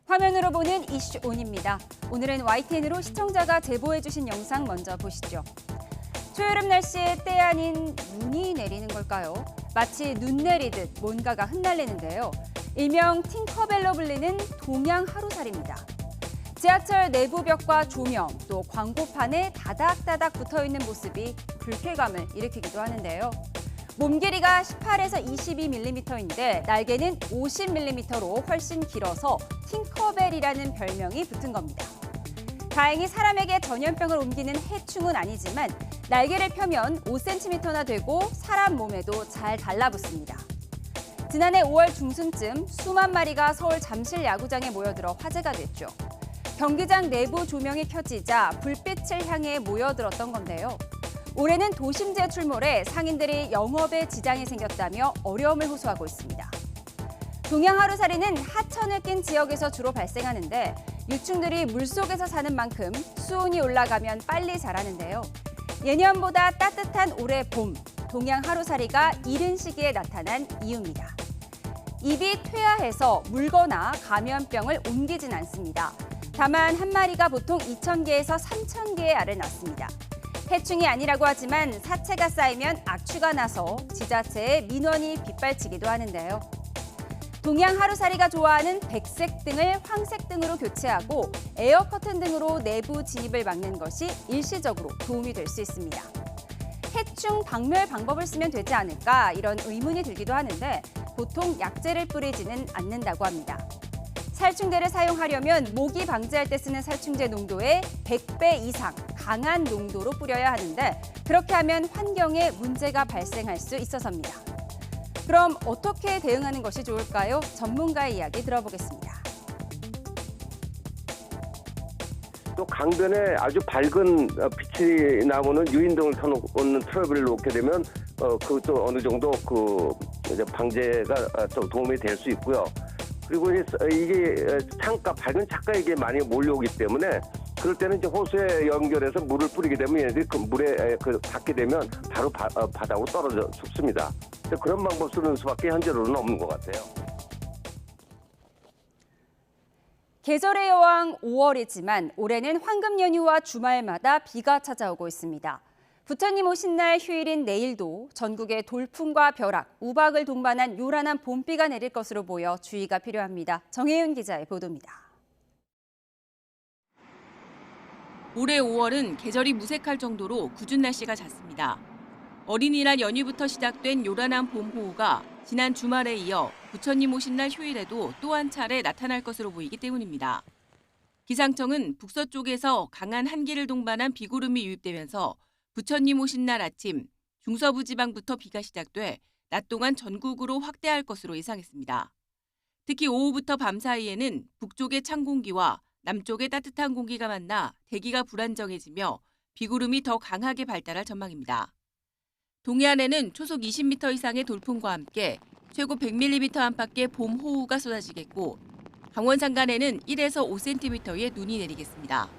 화면으로 보는 이슈온입니다. 오늘은 YTN으로 시청자가 제보해주신 영상 먼저 보시죠. 초여름 날씨에 때 아닌 눈이 내리는 걸까요? 마치 눈 내리듯 뭔가가 흩날리는데요. 일명 팅커벨로 불리는 동양 하루살입니다. 지하철 내부벽과 조명, 또 광고판에 다닥다닥 붙어있는 모습이 불쾌감을 일으키기도 하는데요. 몸 길이가 18에서 22mm인데 날개는 50mm로 훨씬 길어서 팅커벨이라는 별명이 붙은 겁니다. 다행히 사람에게 전염병을 옮기는 해충은 아니지만 날개를 펴면 5cm나 되고 사람 몸에도 잘 달라붙습니다. 지난해 5월 중순쯤 수만 마리가 서울 잠실 야구장에 모여들어 화제가 됐죠. 경기장 내부 조명이 켜지자 불빛을 향해 모여들었던 건데요. 올해는 도심지에 출몰해 상인들이 영업에 지장이 생겼다며 어려움을 호소하고 있습니다. 동양 하루살이는 하천을 낀 지역에서 주로 발생하는데 유충들이 물속에서 사는 만큼 수온이 올라가면 빨리 자라는데요. 예년보다 따뜻한 올해 봄, 동양 하루살이가 이른 시기에 나타난 이유입니다. 입이 퇴화해서 물거나 감염병을 옮기진 않습니다. 다만 한 마리가 보통 2,000개에서 3,000개의 알을 낳습니다. 해충이 아니라고 하지만 사체가 쌓이면 악취가 나서 지자체의 민원이 빗발치기도 하는데요. 동양 하루살이가 좋아하는 백색 등을 황색 등으로 교체하고 에어 커튼 등으로 내부 진입을 막는 것이 일시적으로 도움이 될 수 있습니다. 해충 박멸 방법을 쓰면 되지 않을까 이런 의문이 들기도 하는데 보통 약재를 뿌리지는 않는다고 합니다. 살충제를 사용하려면 모기 방지할 때 쓰는 살충제 농도의 100배 이상 강한 농도로 뿌려야 하는데 그렇게 하면 환경에 문제가 발생할 수 있어서입니다. 그럼 어떻게 대응하는 것이 좋을까요? 전문가의 이야기 들어보겠습니다. 또 강변에 아주 밝은 빛이 나오는 유인등을 켜놓는 트러블을 놓게 되면 그것도 어느 정도 이제 방제가 좀 도움이 될 수 있고요. 그리고 이게 밝은 창가에 많이 몰려오기 때문에 그럴 때는 이제 호수에 연결해서 물을 뿌리게 되면 얘네들이 그 물에 닿게 되면 바로 바닥으로 떨어져 죽습니다. 그런 방법 쓰는 수밖에 현재로는 없는 것 같아요. 계절의 여왕 5월이지만 올해는 황금 연휴와 주말마다 비가 찾아오고 있습니다. 부처님 오신 날 휴일인 내일도 전국에 돌풍과 벼락, 우박을 동반한 요란한 봄비가 내릴 것으로 보여 주의가 필요합니다. 정혜윤 기자의 보도입니다. 올해 5월은 계절이 무색할 정도로 궂은 날씨가 잦습니다. 어린이날 연휴부터 시작된 요란한 봄호우가 지난 주말에 이어 부처님 오신 날 휴일에도 또 한 차례 나타날 것으로 보이기 때문입니다. 기상청은 북서쪽에서 강한 한기를 동반한 비구름이 유입되면서 부처님 오신 날 아침 중서부 지방부터 비가 시작돼 낮 동안 전국으로 확대할 것으로 예상했습니다. 특히 오후부터 밤 사이에는 북쪽의 찬 공기와 남쪽의 따뜻한 공기가 만나 대기가 불안정해지며 비구름이 더 강하게 발달할 전망입니다. 동해안에는 초속 20m 이상의 돌풍과 함께 최고 100mm 안팎의 봄 호우가 쏟아지겠고 강원 산간에는 1에서 5cm의 눈이 내리겠습니다.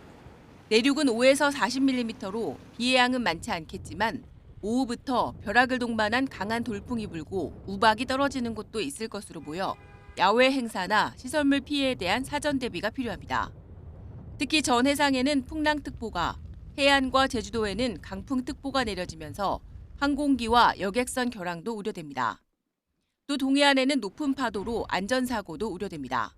내륙은 5에서 40mm로 비의 양은 많지 않겠지만 오후부터 벼락을 동반한 강한 돌풍이 불고 우박이 떨어지는 곳도 있을 것으로 보여 야외 행사나 시설물 피해에 대한 사전 대비가 필요합니다. 특히 전 해상에는 풍랑특보가, 해안과 제주도에는 강풍특보가 내려지면서 항공기와 여객선 결항도 우려됩니다. 또 동해안에는 높은 파도로 안전사고도 우려됩니다.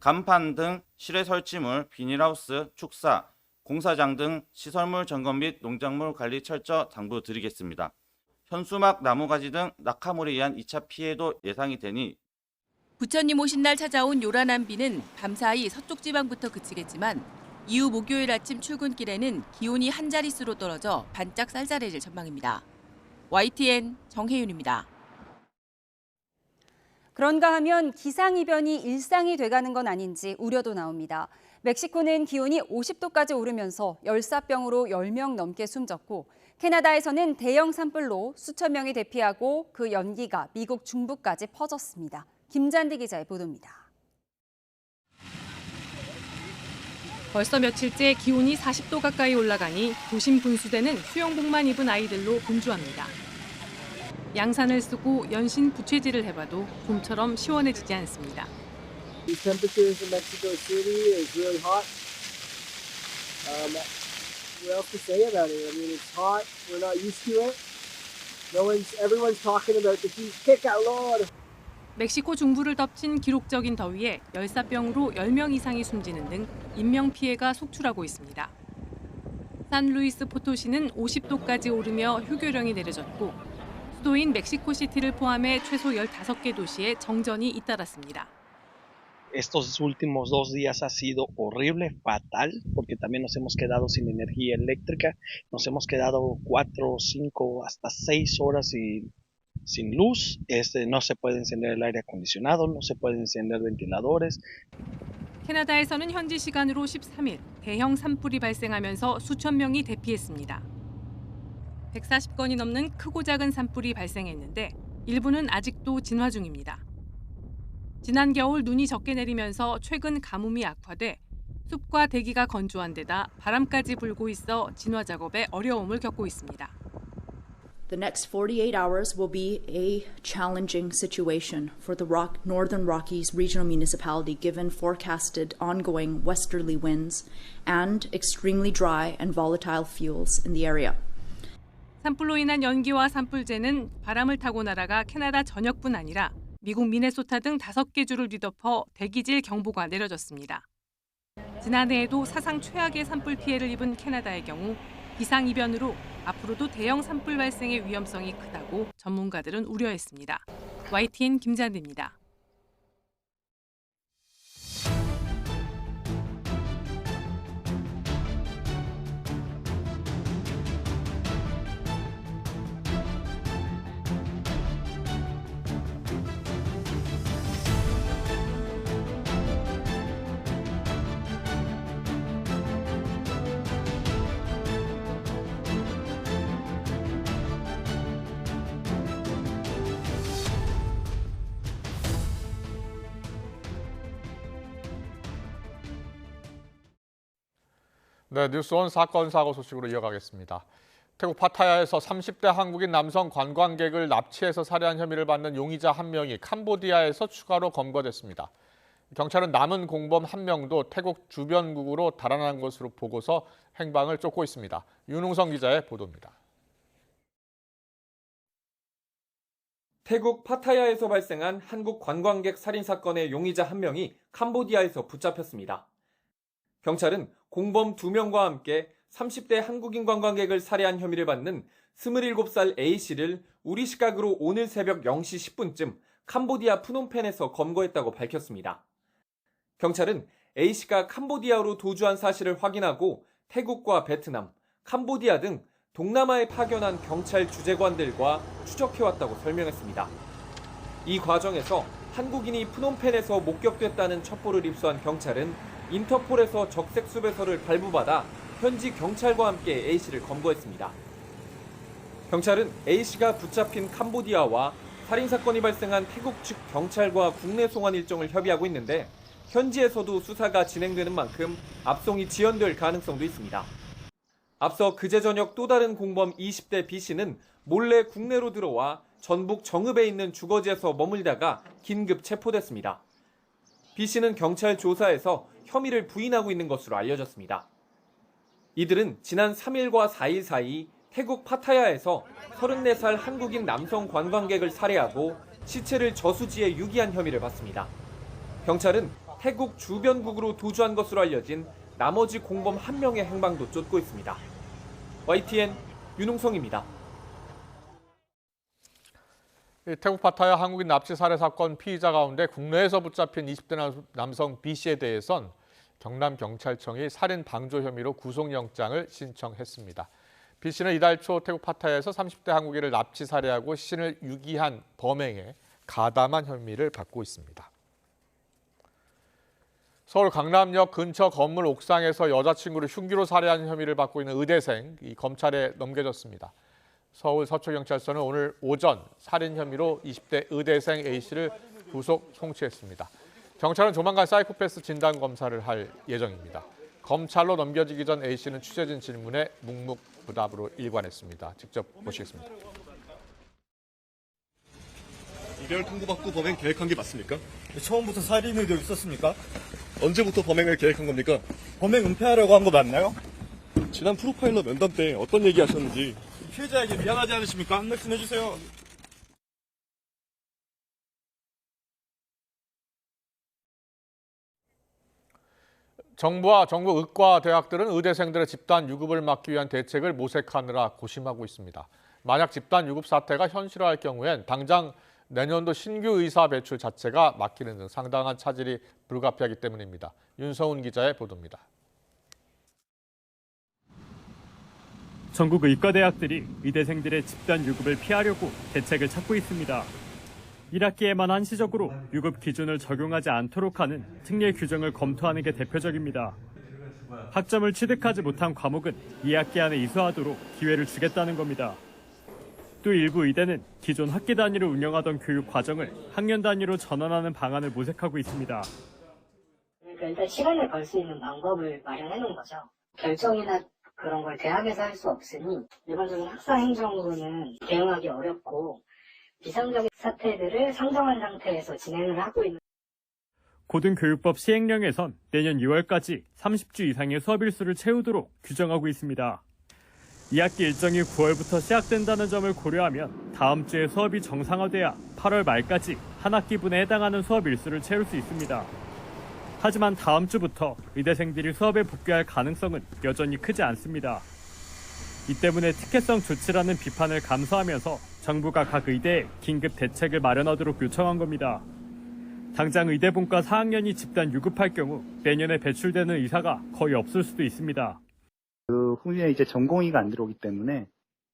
간판 등 실외 설치물, 비닐하우스, 축사, 공사장 등 시설물 점검 및 농작물 관리 철저 당부드리겠습니다. 현수막, 나무가지 등 낙하물에 의한 2차 피해도 예상이 되니 부처님 오신 날 찾아온 요란한 비는 밤사이 서쪽 지방부터 그치겠지만 이후 목요일 아침 출근길에는 기온이 한 자릿수로 떨어져 반짝 쌀쌀해질 전망입니다. YTN 정혜윤입니다. 그런가 하면 기상이변이 일상이 돼가는 건 아닌지 우려도 나옵니다. 멕시코는 기온이 50도까지 오르면서 열사병으로 10명 넘게 숨졌고 캐나다에서는 대형 산불로 수천 명이 대피하고 그 연기가 미국 중부까지 퍼졌습니다. 김잔디 기자의 보도입니다. 벌써 며칠째 기온이 40도 가까이 올라가니 도심 분수대는 수영복만 입은 아이들로 분주합니다. 양산을 쓰고 연신 부채질을 해봐도 봄처럼 시원해지지 않습니다. These temperatures in Mexico City is really hot. What else to say about it? I mean, it's hot. We're not used to it. Everyone's talking about the heat. ¡Qué calor! 멕시코 중부를 덮친 기록적인 더위에 열사병으로 10명 이상이 숨지는 등 인명피해가 속출하고 있습니다. 산루이스 포토시는 50도까지 오르며 휴교령이 내려졌고 수도인 멕시코시티를 포함해 최소 15개 도시에 정전이 잇따랐습니다. Estos últimos 2 días ha sido horrible, fatal, porque también nos hemos quedado sin energía eléctrica, nos hemos quedado 4, 5, hasta 6 horas sin luz, no se puede encender el aire acondicionado, no se pueden encender ventiladores. 캐나다에서는 현지 시간으로 13일 대형 산불이 발생하면서 수천 명이 대피했습니다. 140건이 넘는 크고 작은 산불이 발생했는데 일부는 아직도 진화 중입니다. 지난 겨울 눈이 적게 내리면서 최근 가뭄이 악화돼 숲과 대기가 건조한 데다 바람까지 불고 있어 진화 작업에 어려움을 겪고 있습니다. The next 48 hours will be a challenging situation for the Northern Rockies Regional Municipality given forecasted ongoing westerly winds and extremely dry and volatile fuels in the area. 산불로 인한 연기와 산불재는 바람을 타고 날아가 캐나다 전역뿐 아니라 미국 미네소타 등 5개 주를 뒤덮어 대기질 경보가 내려졌습니다. 지난해에도 사상 최악의 산불 피해를 입은 캐나다의 경우 기상이변으로 앞으로도 대형 산불 발생의 위험성이 크다고 전문가들은 우려했습니다. YTN 김잔디입니다. 네, 뉴스원 사건 사고 소식으로 이어가겠습니다. 태국 파타야에서 30대 한국인 남성 관광객을 납치해서 살해한 혐의를 받는 용의자 1명이 캄보디아에서 추가로 검거됐습니다. 경찰은 남은 공범 1명도 태국 주변국으로 달아난 것으로 보고서 행방을 쫓고 있습니다. 윤웅성 기자의 보도입니다. 태국 파타야에서 발생한 한국 관광객 살인 사건의 용의자 1명이 캄보디아에서 붙잡혔습니다. 경찰은 공범 2명과 함께 30대 한국인 관광객을 살해한 혐의를 받는 27살 A씨를 우리 시각으로 오늘 새벽 0시 10분쯤 캄보디아 프놈펜에서 검거했다고 밝혔습니다. 경찰은 A씨가 캄보디아로 도주한 사실을 확인하고 태국과 베트남, 캄보디아 등 동남아에 파견한 경찰 주재관들과 추적해왔다고 설명했습니다. 이 과정에서 한국인이 프놈펜에서 목격됐다는 첩보를 입수한 경찰은 인터폴에서 적색 수배서를 발부받아 현지 경찰과 함께 A씨를 검거했습니다. 경찰은 A씨가 붙잡힌 캄보디아와 살인사건이 발생한 태국 측 경찰과 국내 송환 일정을 협의하고 있는데 현지에서도 수사가 진행되는 만큼 압송이 지연될 가능성도 있습니다. 앞서 그제 저녁 또 다른 공범 20대 B씨는 몰래 국내로 들어와 전북 정읍에 있는 주거지에서 머물다가 긴급 체포됐습니다. B씨는 경찰 조사에서 혐의를 부인하고 있는 것으로 알려졌습니다. 이들은 지난 3일과 4일 사이 태국 파타야에서 34살 한국인 남성 관광객을 살해하고 시체를 저수지에 유기한 혐의를 받습니다. 경찰은 태국 주변국으로 도주한 것으로 알려진 나머지 공범 1명의 행방도 쫓고 있습니다. YTN 윤웅성입니다. 태국 파타야 한국인 납치 살해 사건 피의자 가운데 국내에서 붙잡힌 20대 남성 B씨에 대해선 경남경찰청이 살인 방조 혐의로 구속영장을 신청했습니다. B씨는 이달 초 태국 파타야에서 30대 한국인을 납치 살해하고 시신을 유기한 범행에 가담한 혐의를 받고 있습니다. 서울 강남역 근처 건물 옥상에서 여자친구를 흉기로 살해한 혐의를 받고 있는 의대생, 검찰에 넘겨졌습니다. 서울 서초경찰서는 오늘 오전 살인 혐의로 20대 의대생 A씨를 구속 송치했습니다. 경찰은 조만간 사이코패스 진단 검사를 할 예정입니다. 검찰로 넘겨지기 전 A씨는 취재진 질문에 묵묵부답으로 일관했습니다. 직접 보시겠습니다. 이별 통보받고 범행 계획한 게 맞습니까? 처음부터 살인 의도 있었습니까? 언제부터 범행을 계획한 겁니까? 범행 은폐하려고 한 거 맞나요? 지난 프로파일러 면담 때 어떤 얘기 하셨는지. 피해자에게 미안하지 않으십니까? 한 말씀 해주세요. 정부와 정부 의과대학들은 의대생들의 집단 유급을 막기 위한 대책을 모색하느라 고심하고 있습니다. 만약 집단 유급 사태가 현실화할 경우엔 당장 내년도 신규 의사 배출 자체가 막히는 등 상당한 차질이 불가피하기 때문입니다. 윤서훈 기자의 보도입니다. 전국 의과대학들이 의대생들의 집단 유급을 피하려고 대책을 찾고 있습니다. 1학기에만 한시적으로 유급 기준을 적용하지 않도록 하는 특례 규정을 검토하는 게 대표적입니다. 학점을 취득하지 못한 과목은 2학기 안에 이수하도록 기회를 주겠다는 겁니다. 또 일부 의대는 기존 학기 단위로 운영하던 교육 과정을 학년 단위로 전환하는 방안을 모색하고 있습니다. 그러니까 일단 시간을 벌 수 있는 방법을 마련해 놓은 거죠. 결정이나 그런 걸 대학에서 할 수 없으니 일반적인 학사 행정으로는 대응하기 어렵고 비상적인 사태들을 상정한 상태에서 진행을 하고 있는. 고등교육법 시행령에선 내년 2월까지 30주 이상의 수업일수를 채우도록 규정하고 있습니다. 2학기 일정이 9월부터 시작된다는 점을 고려하면 다음 주에 수업이 정상화돼야 8월 말까지 한 학기분에 해당하는 수업 일수를 채울 수 있습니다. 하지만 다음 주부터 의대생들이 수업에 복귀할 가능성은 여전히 크지 않습니다. 이 때문에 특혜성 조치라는 비판을 감수하면서 정부가 각 의대에 긴급 대책을 마련하도록 요청한 겁니다. 당장 의대 본과 4학년이 집단 유급할 경우 내년에 배출되는 의사가 거의 없을 수도 있습니다. 그 후에 이제 전공의가 안 들어오기 때문에,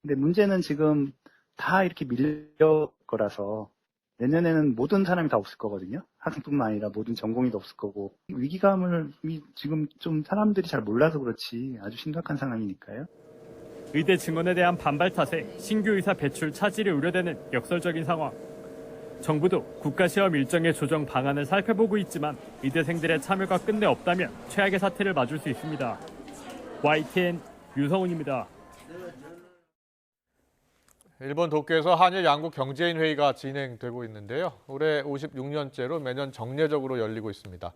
근데 문제는 지금 다 이렇게 밀릴 거라서 내년에는 모든 사람이 다 없을 거거든요. 학생뿐만 아니라 모든 전공의도 없을 거고, 위기감을 지금 좀 사람들이 잘 몰라서 그렇지 아주 심각한 상황이니까요. 의대 증원에 대한 반발 탓에 신규 의사 배출 차질이 우려되는 역설적인 상황. 정부도 국가시험 일정의 조정 방안을 살펴보고 있지만 의대생들의 참여가 끝내 없다면 최악의 사태를 맞을 수 있습니다. YTN 유성훈입니다. 일본 도쿄에서 한일 양국 경제인 회의가 진행되고 있는데요. 올해 56년째로 매년 정례적으로 열리고 있습니다.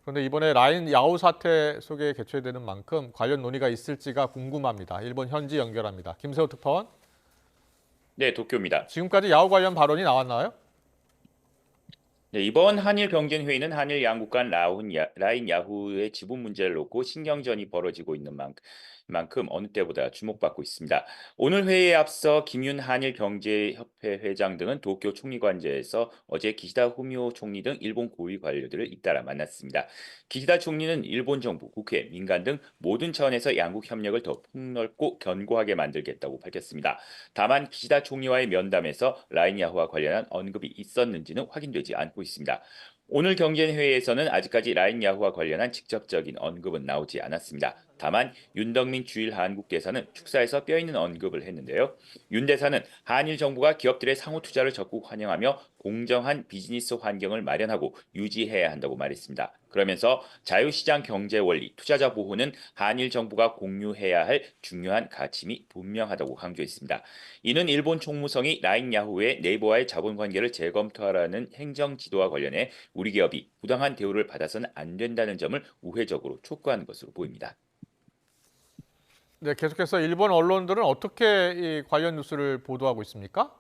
그런데 이번에 라인 야후 사태 속에 개최되는 만큼 관련 논의가 있을지가 궁금합니다. 일본 현지 연결합니다. 김세호 특파원. 네, 도쿄입니다. 지금까지 야후 관련 발언이 나왔나요? 네, 이번 한일 경제인 회의는 한일 양국 간 라인 야후의 지분 문제를 놓고 신경전이 벌어지고 있는 만큼 어느 때보다 주목받고 있습니다. 오늘 회의에 앞서 김윤 한일 경제협회 회장 등은 도쿄 총리관저에서 어제 기시다 후미오 총리 등 일본 고위 관료들을 잇따라 만났습니다. 기시다 총리는 일본 정부, 국회, 민간 등 모든 차원에서 양국 협력을 더 폭넓고 견고하게 만들겠다고 밝혔습니다. 다만 기시다 총리와의 면담에서 라인 야후와 관련한 언급이 있었는지는 확인되지 않고 있습니다. 오늘 경제회의에서는 아직까지 라인 야후와 관련한 직접적인 언급은 나오지 않았습니다. 다만 윤덕민 주일 한국 대사는 축사에서 뼈있는 언급을 했는데요. 윤 대사는 한일 정부가 기업들의 상호 투자를 적극 환영하며 공정한 비즈니스 환경을 마련하고 유지해야 한다고 말했습니다. 그러면서 자유시장 경제 원리, 투자자 보호는 한일 정부가 공유해야 할 중요한 가치임이 분명하다고 강조했습니다. 이는 일본 총무성이 라인 야후의 네이버와의 자본 관계를 재검토하라는 행정 지도와 관련해 우리 기업이 부당한 대우를 받아서는 안 된다는 점을 우회적으로 촉구하는 것으로 보입니다. 네, 계속해서 일본 언론들은 어떻게 이 관련 뉴스를 보도하고 있습니까?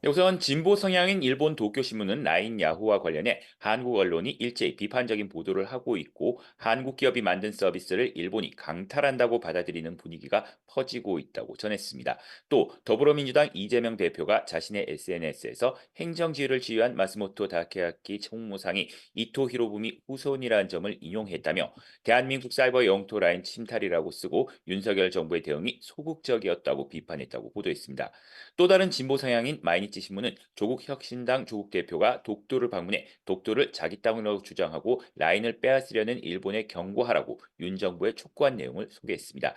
우선 진보 성향인 일본 도쿄신문은 라인 야후와 관련해 한국 언론이 일제히 비판적인 보도를 하고 있고 한국 기업이 만든 서비스를 일본이 강탈한다고 받아들이는 분위기가 퍼지고 있다고 전했습니다. 또 더불어민주당 이재명 대표가 자신의 SNS에서 행정지휘를 지휘한 마스모토 다케아키 총무상이 이토 히로부미 후손이라는 점을 인용했다며 대한민국 사이버 영토 라인 침탈이라고 쓰고 윤석열 정부의 대응이 소극적이었다고 비판했다고 보도했습니다. 또 다른 진보 성향인 마이니치 신문은 조국 혁신당 조국 대표가 독도를 방문해 독도를 자기 땅으로 주장하고 라인을 빼앗으려는 일본에 경고하라고 윤 정부에 촉구한 내용을 소개했습니다.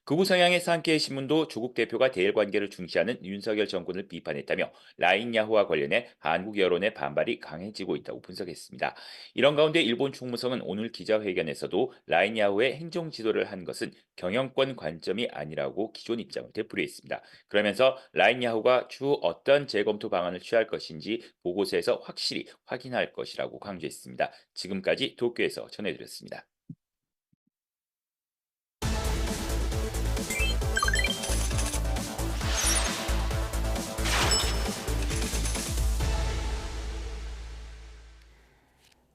극우 성향의 산케이 신문도 조국 대표가 대일 관계를 중시하는 윤석열 정권을 비판했다며 라인 야후와 관련해 한국 여론의 반발이 강해지고 있다고 분석했습니다. 이런 가운데 일본 총무성은 오늘 기자회견에서도 라인 야후의 행정 지도를 한 것은 경영권 관점이 아니라고 기존 입장을 되풀이했습니다. 그러면서 라인 야후가 추후 어떤 재검토 방안을 취할 것인지 보고서에서 확실히 확인할 것이라고 강조했습니다. 지금까지 도쿄에서 전해드렸습니다.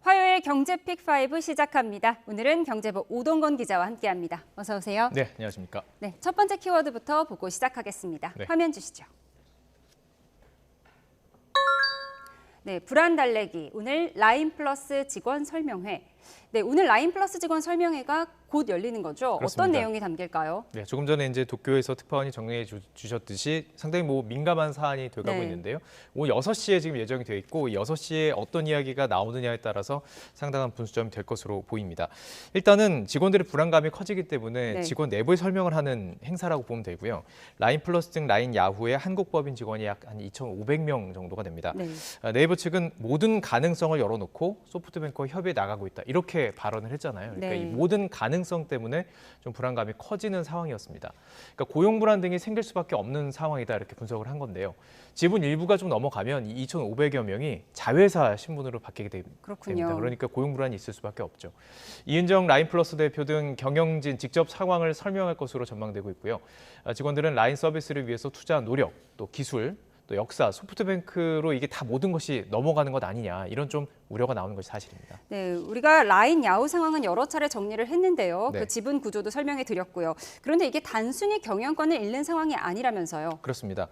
화요일 경제 픽5 시작합니다. 오늘은 경제부 오동건 기자와 함께합니다. 어서 오세요. 네, 안녕하십니까. 네, 첫 번째 키워드부터 보고 시작하겠습니다. 네. 화면 주시죠. 네, 불안 달래기. 오늘 라인 플러스 직원 설명회. 네, 오늘 라인 플러스 직원 설명회가 곧 열리는 거죠? 그렇습니다. 어떤 내용이 담길까요? 네, 조금 전에 이제 도쿄에서 특파원이 정리해 주셨듯이 상당히 민감한 사안이 돼가고 네. 있는데요. 오늘 6시에 지금 예정이 되어 있고 6시에 어떤 이야기가 나오느냐에 따라서 상당한 분수점이 될 것으로 보입니다. 일단은 직원들의 불안감이 커지기 때문에 네. 직원 내부에 설명을 하는 행사라고 보면 되고요. 라인 플러스 등 라인 야후의 한국 법인 직원이 약 한 2,500명 정도가 됩니다. 네. 네이버 측은 모든 가능성을 열어놓고 소프트뱅크와 협의에 나가고 있다. 이렇게 발언을 했잖아요. 그러니까 네. 이 모든 가능성 때문에 좀 불안감이 커지는 상황이었습니다. 그러니까 고용 불안 등이 생길 수밖에 없는 상황이다 이렇게 분석을 한 건데요. 지분 일부가 좀 넘어가면 이 2,500여 명이 자회사 신분으로 바뀌게 됩니다. 그렇군요. 그러니까 고용 불안이 있을 수밖에 없죠. 이은정 라인플러스 대표 등 경영진 직접 상황을 설명할 것으로 전망되고 있고요. 직원들은 라인 서비스를 위해서 투자한 노력, 또 기술, 또 역사, 소프트뱅크로 이게 다 모든 것이 넘어가는 것 아니냐 이런 좀 우려가 나오는 것이 사실입니다. 네, 우리가 라인 야후 상황은 여러 차례 정리를 했는데요. 네. 그 지분 구조도 설명해 드렸고요. 그런데 이게 단순히 경영권을 잃는 상황이 아니라면서요. 그렇습니다.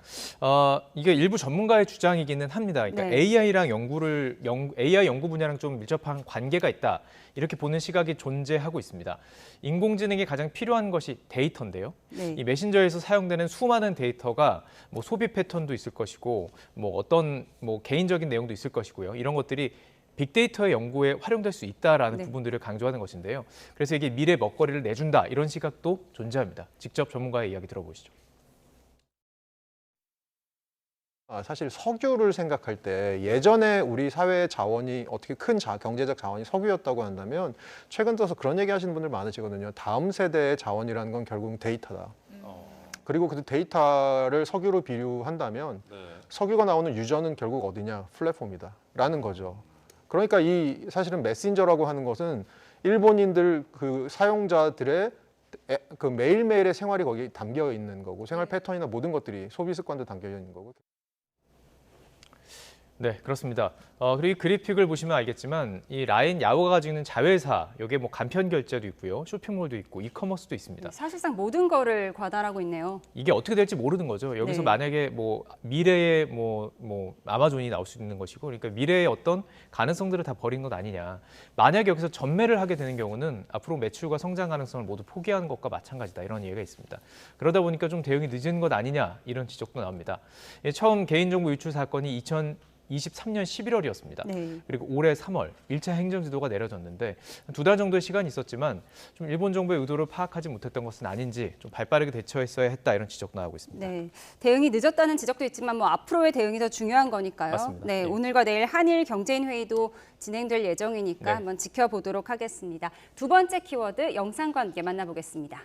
이게 일부 전문가의 주장이기는 합니다. 그러니까 네. AI 연구 분야랑 좀 밀접한 관계가 있다. 이렇게 보는 시각이 존재하고 있습니다. 인공지능에 가장 필요한 것이 데이터인데요. 네. 이 메신저에서 사용되는 수많은 데이터가 소비 패턴도 있을 것이고 어떤 개인적인 내용도 있을 것이고요. 이런 것들이 빅데이터의 연구에 활용될 수 있다라는 네. 부분들을 강조하는 것인데요. 그래서 이게 미래 먹거리를 내준다 이런 시각도 존재합니다. 직접 전문가의 이야기 들어보시죠. 사실 석유를 생각할 때 예전에 우리 사회의 자원이 어떻게 큰 경제적 자원이 석유였다고 한다면 최근 들어서 그런 얘기 하시는 분들 많으시거든요. 다음 세대의 자원이라는 건 결국 데이터다. 그리고 그 데이터를 석유로 비유한다면 석유가 나오는 유전은 결국 어디냐? 플랫폼이다. 라는 거죠. 그러니까 사실은 메신저라고 하는 것은 일본인들 그 사용자들의 그 매일매일의 생활이 거기 담겨 있는 거고 생활 패턴이나 모든 것들이 소비 습관도 담겨 있는 거고. 네, 그렇습니다. 그리고 이 그래픽을 보시면 알겠지만 이 라인 야후가 가지고 있는 자회사, 여기에 간편 결제도 있고요, 쇼핑몰도 있고, 이커머스도 있습니다. 사실상 모든 거를 과다라고 있네요. 이게 어떻게 될지 모르는 거죠. 여기서 네. 만약에 미래에 아마존이 나올 수 있는 것이고, 그러니까 미래의 어떤 가능성들을 다 버린 것 아니냐. 만약에 여기서 전매를 하게 되는 경우는 앞으로 매출과 성장 가능성을 모두 포기하는 것과 마찬가지다. 이런 얘기가 있습니다. 그러다 보니까 좀 대응이 늦은 것 아니냐 이런 지적도 나옵니다. 처음 개인정보 유출 사건이 23년 11월이었습니다. 네. 그리고 올해 3월 1차 행정지도가 내려졌는데 2달 정도의 시간이 있었지만 좀 일본 정부의 의도를 파악하지 못했던 것은 아닌지 좀 발빠르게 대처했어야 했다 이런 지적도 나오고 있습니다. 네, 대응이 늦었다는 지적도 있지만 뭐 앞으로의 대응이 더 중요한 거니까요. 맞습니다. 네, 네. 오늘과 내일 한일 경제인 회의도 진행될 예정이니까 네. 한번 지켜보도록 하겠습니다. 두 번째 키워드 영상과 함께 만나보겠습니다.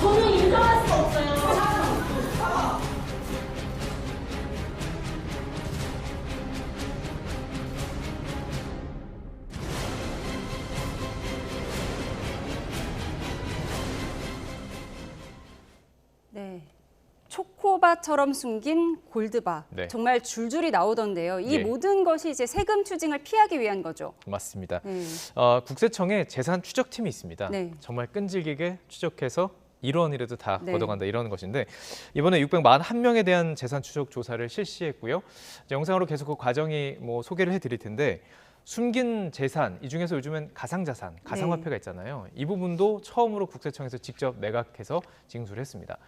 저는 인정할 수 없어요. 네. 초코바처럼 숨긴 골드바. 네. 정말 줄줄이 나오던데요. 이 예. 모든 것이 이제 세금 추징을 피하기 위한 거죠. 맞습니다. 네. 국세청에 재산 추적팀이 있습니다. 네. 정말 끈질기게 추적해서 1원이라도 다 네. 걷어간다 이런 것인데 이번에 641명에 대한 재산 추적 조사를 실시했고요. 이제 영상으로 계속 그 과정이 소개를 해드릴 텐데 숨긴 재산, 이 중에서 요즘엔 가상자산, 가상화폐가 있잖아요. 이 부분도 처음으로 국세청에서 직접 매각해서 징수를 했습니다.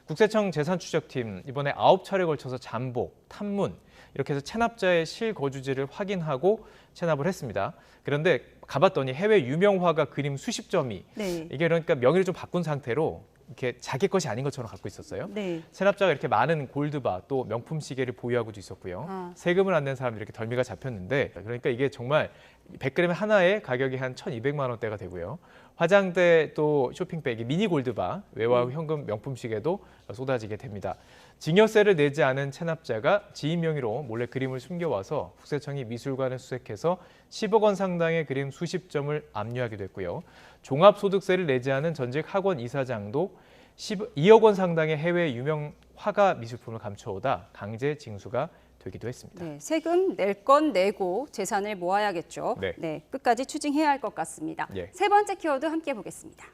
국세청 재산추적팀 이번에 9차례에 걸쳐서 잠복, 탐문 이렇게 해서 체납자의 실거주지를 확인하고 체납을 했습니다. 그런데 가봤더니 해외 유명 화가 그림 수십 점이 네. 이게 그러니까 명의를 좀 바꾼 상태로 이렇게 자기 것이 아닌 것처럼 갖고 있었어요. 네. 체납자가 이렇게 많은 골드바 또 명품 시계를 보유하고도 있었고요. 아. 세금을 안 낸 사람이 이렇게 덜미가 잡혔는데 그러니까 이게 정말 100g 하나에 가격이 한 1,200만 원대가 되고요. 화장대 또 쇼핑백이 미니 골드바, 외화 현금 명품 시계도 쏟아지게 됩니다. 증여세를 내지 않은 체납자가 지인 명의로 몰래 그림을 숨겨와서 국세청이 미술관에 수색해서 10억 원 상당의 그림 수십 점을 압류하기도 했고요. 종합소득세를 내지 않은 전직 학원 이사장도 2억 원 상당의 해외 유명 화가 미술품을 감춰오다 강제 징수가 되기도 했습니다. 네, 세금 낼 건 내고 재산을 모아야겠죠. 네. 끝까지 추징해야 할 것 같습니다. 예. 세 번째 키워드 함께 보겠습니다.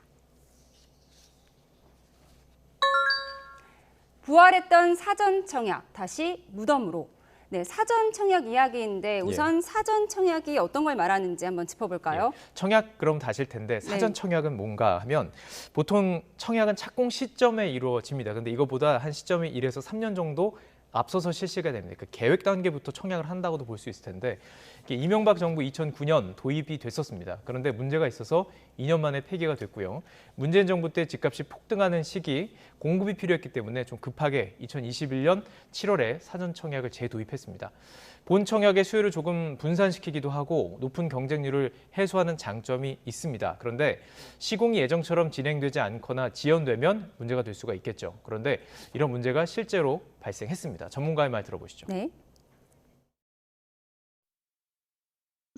부활했던 사전 청약, 다시 무덤으로. 네, 사전 청약 이야기인데 우선 사전 청약이 어떤 걸 말하는지 한번 짚어볼까요? 청약 그럼 다실 텐데 사전 청약은 뭔가 하면 보통 청약은 착공 시점에 이루어집니다. 근데 이거보다 한 시점이 1에서 3년 정도 앞서서 실시가 됩니다. 그 계획 단계부터 청약을 한다고도 볼 수 있을 텐데 이게 이명박 정부 2009년 도입이 됐었습니다. 그런데 문제가 있어서 2년 만에 폐기가 됐고요. 문재인 정부 때 집값이 폭등하는 시기 공급이 필요했기 때문에 좀 급하게 2021년 7월에 사전 청약을 재도입했습니다. 본 청약의 수요를 조금 분산시키기도 하고 높은 경쟁률을 해소하는 장점이 있습니다. 그런데 시공이 예정처럼 진행되지 않거나 지연되면 문제가 될 수가 있겠죠. 그런데 이런 문제가 실제로 발생했습니다. 전문가의 말 들어보시죠. 네.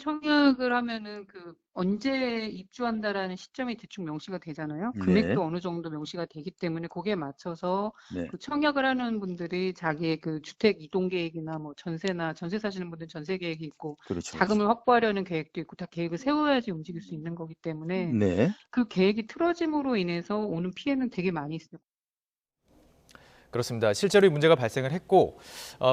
청약을 하면은 언제 입주한다라는 시점이 대충 명시가 되잖아요. 금액도 어느 정도 명시가 되기 때문에 거기에 맞춰서 그 청약을 하는 분들이 자기의 그 주택 이동 계획이나 전세나 전세 사시는 분들은 전세 계획이 있고 자금을 확보하려는 계획도 있고 다 계획을 세워야지 움직일 수 있는 거기 때문에 그 계획이 틀어짐으로 인해서 오는 피해는 되게 많이 있어요. 그렇습니다. 실제로 이 문제가 발생을 했고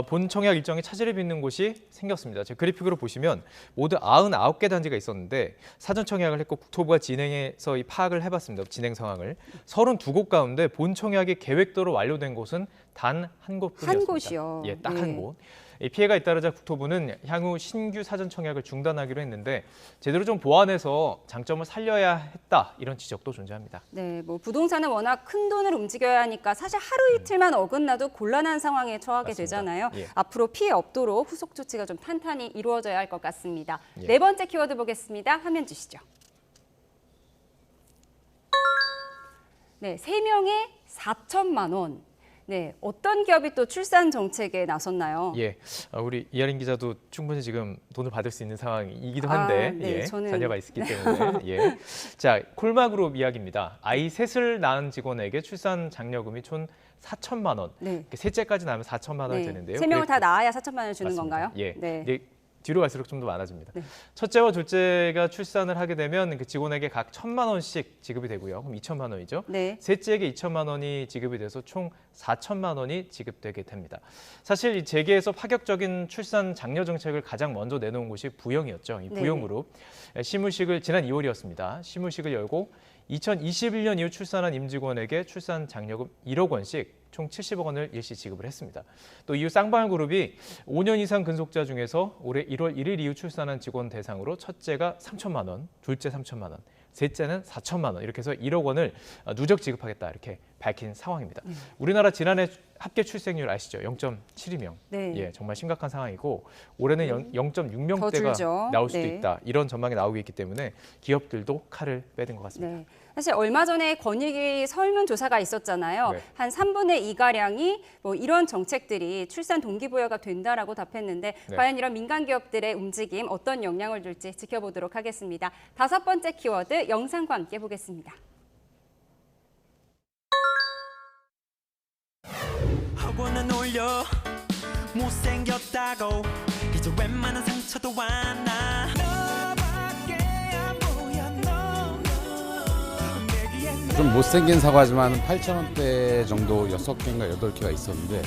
본 청약 일정에 차질을 빚는 곳이 생겼습니다. 제 그래픽으로 보시면 모두 99개 단지가 있었는데 사전 청약을 했고 국토부가 진행해서 이 파악을 해봤습니다. 진행 상황을. 32곳 가운데 본 청약이 계획대로 완료된 곳은 단 한 곳뿐이었습니다. 한 곳이요. 예, 딱 한 곳. 이 피해가 잇따르자 국토부는 향후 신규 사전 청약을 중단하기로 했는데 제대로 좀 보완해서 장점을 살려야 했다 이런 지적도 존재합니다. 네, 부동산은 워낙 큰 돈을 움직여야 하니까 사실 하루 이틀만 어긋나도 곤란한 상황에 처하게 맞습니다. 되잖아요. 예. 앞으로 피해 없도록 후속 조치가 좀 탄탄히 이루어져야 할 것 같습니다. 예. 네 번째 키워드 보겠습니다. 화면 주시죠. 네, 3명에 4천만 원. 네, 어떤 기업이 또 출산 정책에 나섰나요? 예, 우리 이하린 기자도 충분히 지금 돈을 받을 수 있는 상황이기도 한데 네, 저는... 자녀가 있기 때문에 예. 자, 콜마그룹 이야기입니다. 아이 셋을 낳은 직원에게 출산 장려금이 총 4천만 원. 셋째까지 낳으면 4천만 원이 되는데요. 3명을 다 낳아야 4천만 원을 주는 맞습니다. 건가요? 예. 네. 뒤로 갈수록 좀 더 많아집니다. 네. 첫째와 둘째가 출산을 하게 되면 그 직원에게 각 1,000만 원씩 지급이 되고요. 그럼 2천만 원이죠. 네. 셋째에게 2천만 원이 지급이 돼서 총 4천만 원이 지급되게 됩니다. 사실 이 재계에서 파격적인 출산 장려 정책을 가장 먼저 내놓은 곳이 부영이었죠. 이 부영그룹. 시무식을 지난 2월이었습니다. 시무식을 열고 2021년 이후 출산한 임직원에게 출산 장려금 1억 원씩 총 70억 원을 일시 지급을 했습니다. 또 이후 쌍방울그룹이 5년 이상 근속자 중에서 올해 1월 1일 이후 출산한 직원 대상으로 첫째가 3천만 원, 둘째 3천만 원, 셋째는 4천만 원 이렇게 해서 1억 원을 누적 지급하겠다 이렇게 밝힌 상황입니다. 우리나라 지난해 합계 출생률 아시죠? 0.72명. 네. 예, 정말 심각한 상황이고 올해는 0.6명대가 나올 수도 있다. 이런 전망이 나오고 있기 때문에 기업들도 칼을 빼든 것 같습니다. 네. 사실 얼마 전에 권익위 설문조사가 있었잖아요. 네. 한 3분의 2가량이 뭐 이런 정책들이 출산 동기부여가 된다라고 답했는데 네. 과연 이런 민간 기업들의 움직임 어떤 영향을 줄지 지켜보도록 하겠습니다. 5번째 키워드 영상과 함께 보겠습니다. 학원은 올려 못생겼다고 이제 웬만한 상처도 완나 좀 못생긴 사과지만 8,000원대 정도 6개인가 8개가 있었는데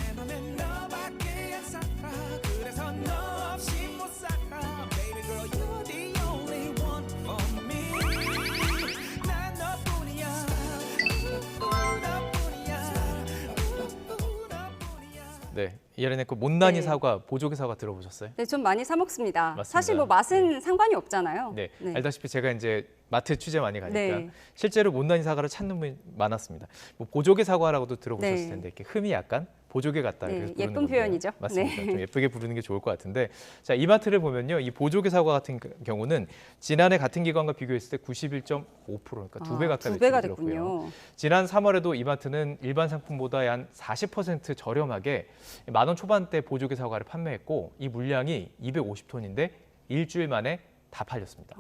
네, 이번에 그 못난이 네. 사과, 보조개 사과 들어보셨어요? 네, 좀 많이 사 먹습니다. 맞습니다. 사실 뭐 맛은 상관이 없잖아요. 네, 네. 알다시피 제가 이제 마트 취재 많이 가니까 네. 실제로 못난이 사과를 찾는 분이 많았습니다. 뭐 보조개 사과라고도 들어보셨을 네. 텐데 이렇게 흠이 약간 보조개 같다. 네, 그래서 부르는 예쁜 건데요. 표현이죠. 맞습니다. 네. 좀 예쁘게 부르는 게 좋을 것 같은데 자 이마트를 보면요, 이 보조개 사과 같은 경우는 지난해 같은 기간과 비교했을 때 91.5% 그러니까 2배 가까이 2배가 매출이 됐군요. 늘었고요. 지난 3월에도 이마트는 일반 상품보다 한 40% 저렴하게 10,000원 초반대 보조개 사과를 판매했고 이 물량이 250톤인데 일주일 만에 다 팔렸습니다.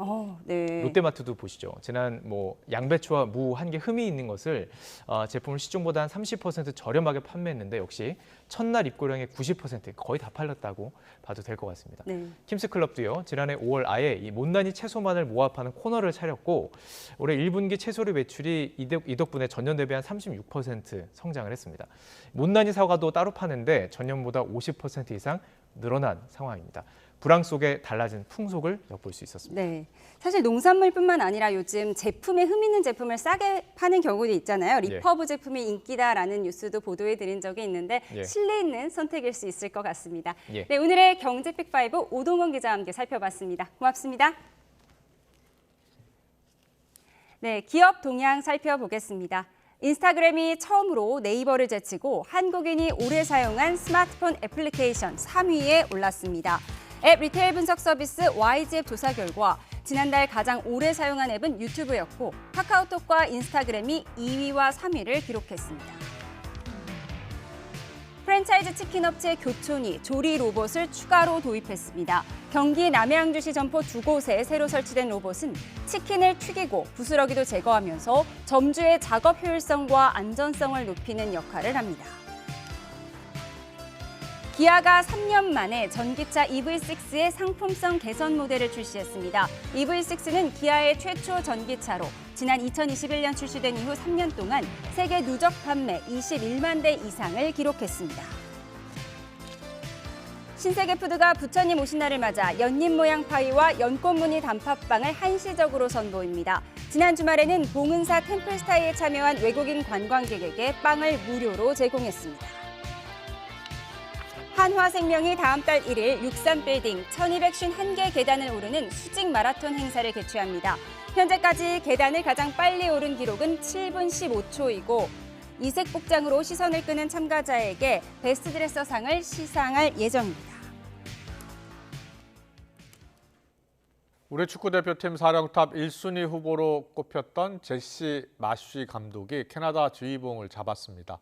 네. 롯데마트도 보시죠. 지난 뭐 양배추와 무 한 개 흠이 있는 것을 제품을 시중보다 한 30% 저렴하게 판매했는데 역시 첫날 입고량의 90% 거의 다 팔렸다고 봐도 될 것 같습니다. 네. 킴스클럽도요. 지난해 5월 아예 이 못난이 채소만을 모아파는 코너를 차렸고 올해 1분기 채소류 매출이 이 덕분에 전년 대비 한 36% 성장을 했습니다. 못난이 사과도 따로 파는데 전년보다 50% 이상 늘어난 상황입니다. 불황 속에 달라진 풍속을 엿볼 수 있었습니다. 네, 사실 농산물뿐만 아니라 요즘 제품에 흠 있는 제품을 싸게 파는 경우도 있잖아요. 리퍼브 제품이 인기다라는 뉴스도 보도해드린 적이 있는데 예. 신뢰 있는 선택일 수 있을 것 같습니다. 예. 네, 오늘의 경제 픽5 오동원 기자와 함께 살펴봤습니다. 고맙습니다. 네, 기업 동향 살펴보겠습니다. 인스타그램이 처음으로 네이버를 제치고 한국인이 오래 사용한 스마트폰 애플리케이션 3위에 올랐습니다. 앱 리테일 분석 서비스 YG앱 조사 결과 지난달 가장 오래 사용한 앱은 유튜브였고 카카오톡과 인스타그램이 2위와 3위를 기록했습니다. 프랜차이즈 치킨 업체 교촌이 조리 로봇을 추가로 도입했습니다. 경기 남양주시 점포 2곳에 새로 설치된 로봇은 치킨을 튀기고 부스러기도 제거하면서 점주의 작업 효율성과 안전성을 높이는 역할을 합니다. 기아가 3년 만에 전기차 EV6의 상품성 개선 모델을 출시했습니다. EV6는 기아의 최초 전기차로 지난 2021년 출시된 이후 3년 동안 세계 누적 판매 21만 대 이상을 기록했습니다. 신세계푸드가 부처님 오신 날을 맞아 연잎 모양 파이와 연꽃 무늬 단팥빵을 한시적으로 선보입니다. 지난 주말에는 봉은사 템플스타이에 참여한 외국인 관광객에게 빵을 무료로 제공했습니다. 한화생명이 다음 달 1일 63빌딩 1251개 계단을 오르는 수직 마라톤 행사를 개최합니다. 현재까지 계단을 가장 빨리 오른 기록은 7분 15초이고 이색 복장으로 시선을 끄는 참가자에게 베스트 드레서상을 시상할 예정입니다. 우리 축구대표팀 사령탑 1순위 후보로 꼽혔던 제시 마쉬 감독이 캐나다 지휘봉을 잡았습니다.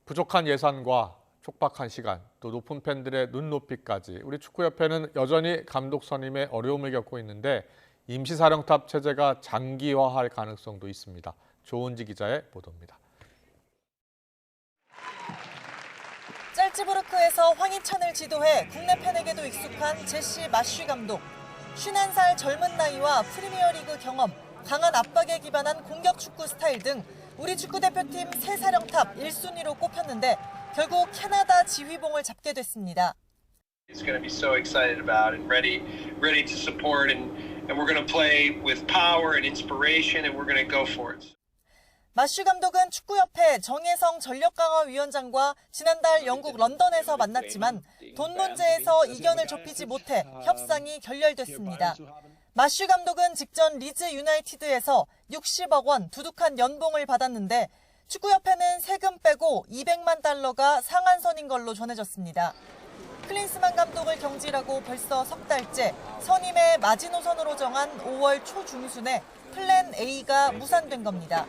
부족한 예산과 촉박한 시간, 또 높은 팬들의 눈높이까지 우리 축구협회는 여전히 감독 선임에 어려움을 겪고 있는데 임시사령탑 체제가 장기화할 가능성도 있습니다. 조은지 기자의 보도입니다. 살츠부르크에서 황희찬을 지도해 국내 팬에게도 익숙한 제시 마쉬 감독. 51살 젊은 나이와 프리미어리그 경험, 강한 압박에 기반한 공격 축구 스타일 등 우리 축구대표팀 새 사령탑 1순위로 꼽혔는데 결국 캐나다 지휘봉을 잡게 됐습니다. It's going to be so excited about and ready to support and we're going to play with power and inspiration and we're going to go for it. 마쉬 감독은 축구협회 정혜성 전력강화위원장과 지난달 영국 런던에서 만났지만 돈 문제에서 이견을 좁히지 못해 협상이 결렬됐습니다. 마쉬 감독은 직전 리즈 유나이티드에서 60억 원 두둑한 연봉을 받았는데 축구협회는 세금 빼고 200만 달러가 상한선인 걸로 전해졌습니다. 클린스만 감독을 경질하고 벌써 석 달째 선임의 마지노선으로 정한 5월 초중순에 플랜 A가 무산된 겁니다.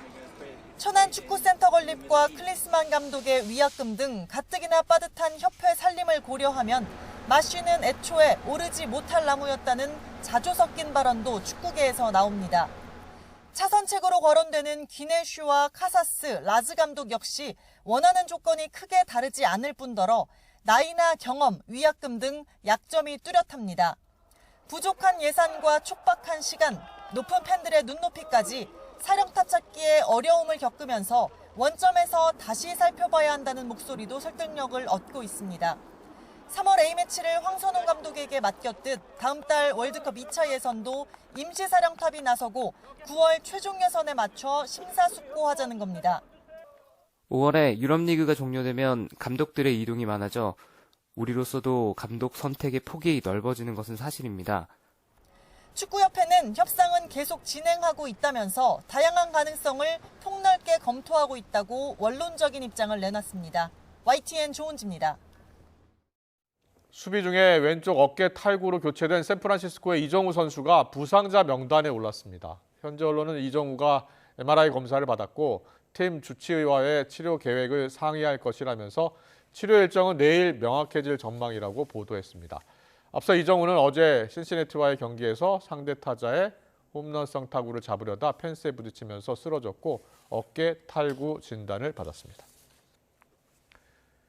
천안 축구센터 건립과 클린스만 감독의 위약금 등 가뜩이나 빠듯한 협회 살림을 고려하면 마쉬는 애초에 오르지 못할 나무였다는 자조 섞인 발언도 축구계에서 나옵니다. 차선책으로 거론되는 기네슈와 카사스, 라즈 감독 역시 원하는 조건이 크게 다르지 않을 뿐더러 나이나 경험, 위약금 등 약점이 뚜렷합니다. 부족한 예산과 촉박한 시간, 높은 팬들의 눈높이까지 사령탑 찾기에 어려움을 겪으면서 원점에서 다시 살펴봐야 한다는 목소리도 설득력을 얻고 있습니다. 3월 A매치를 황선홍 감독에게 맡겼듯 다음 달 월드컵 2차 예선도 임시 사령탑이 나서고 9월 최종 예선에 맞춰 심사숙고하자는 겁니다. 5월에 유럽리그가 종료되면 감독들의 이동이 많아져 우리로서도 감독 선택의 폭이 넓어지는 것은 사실입니다. 축구협회는 협상은 계속 진행하고 있다면서 다양한 가능성을 폭넓게 검토하고 있다고 원론적인 입장을 내놨습니다. YTN 조은지입니다. 수비 중에 왼쪽 어깨 탈구로 교체된 샌프란시스코의 이정우 선수가 부상자 명단에 올랐습니다. 현재 언론은 이정우가 MRI 검사를 받았고 팀 주치의와의 치료 계획을 상의할 것이라면서 치료 일정은 내일 명확해질 전망이라고 보도했습니다. 앞서 이정우는 어제 신시내티와의 경기에서 상대 타자의 홈런성 타구를 잡으려다 펜스에 부딪히면서 쓰러졌고 어깨 탈구 진단을 받았습니다.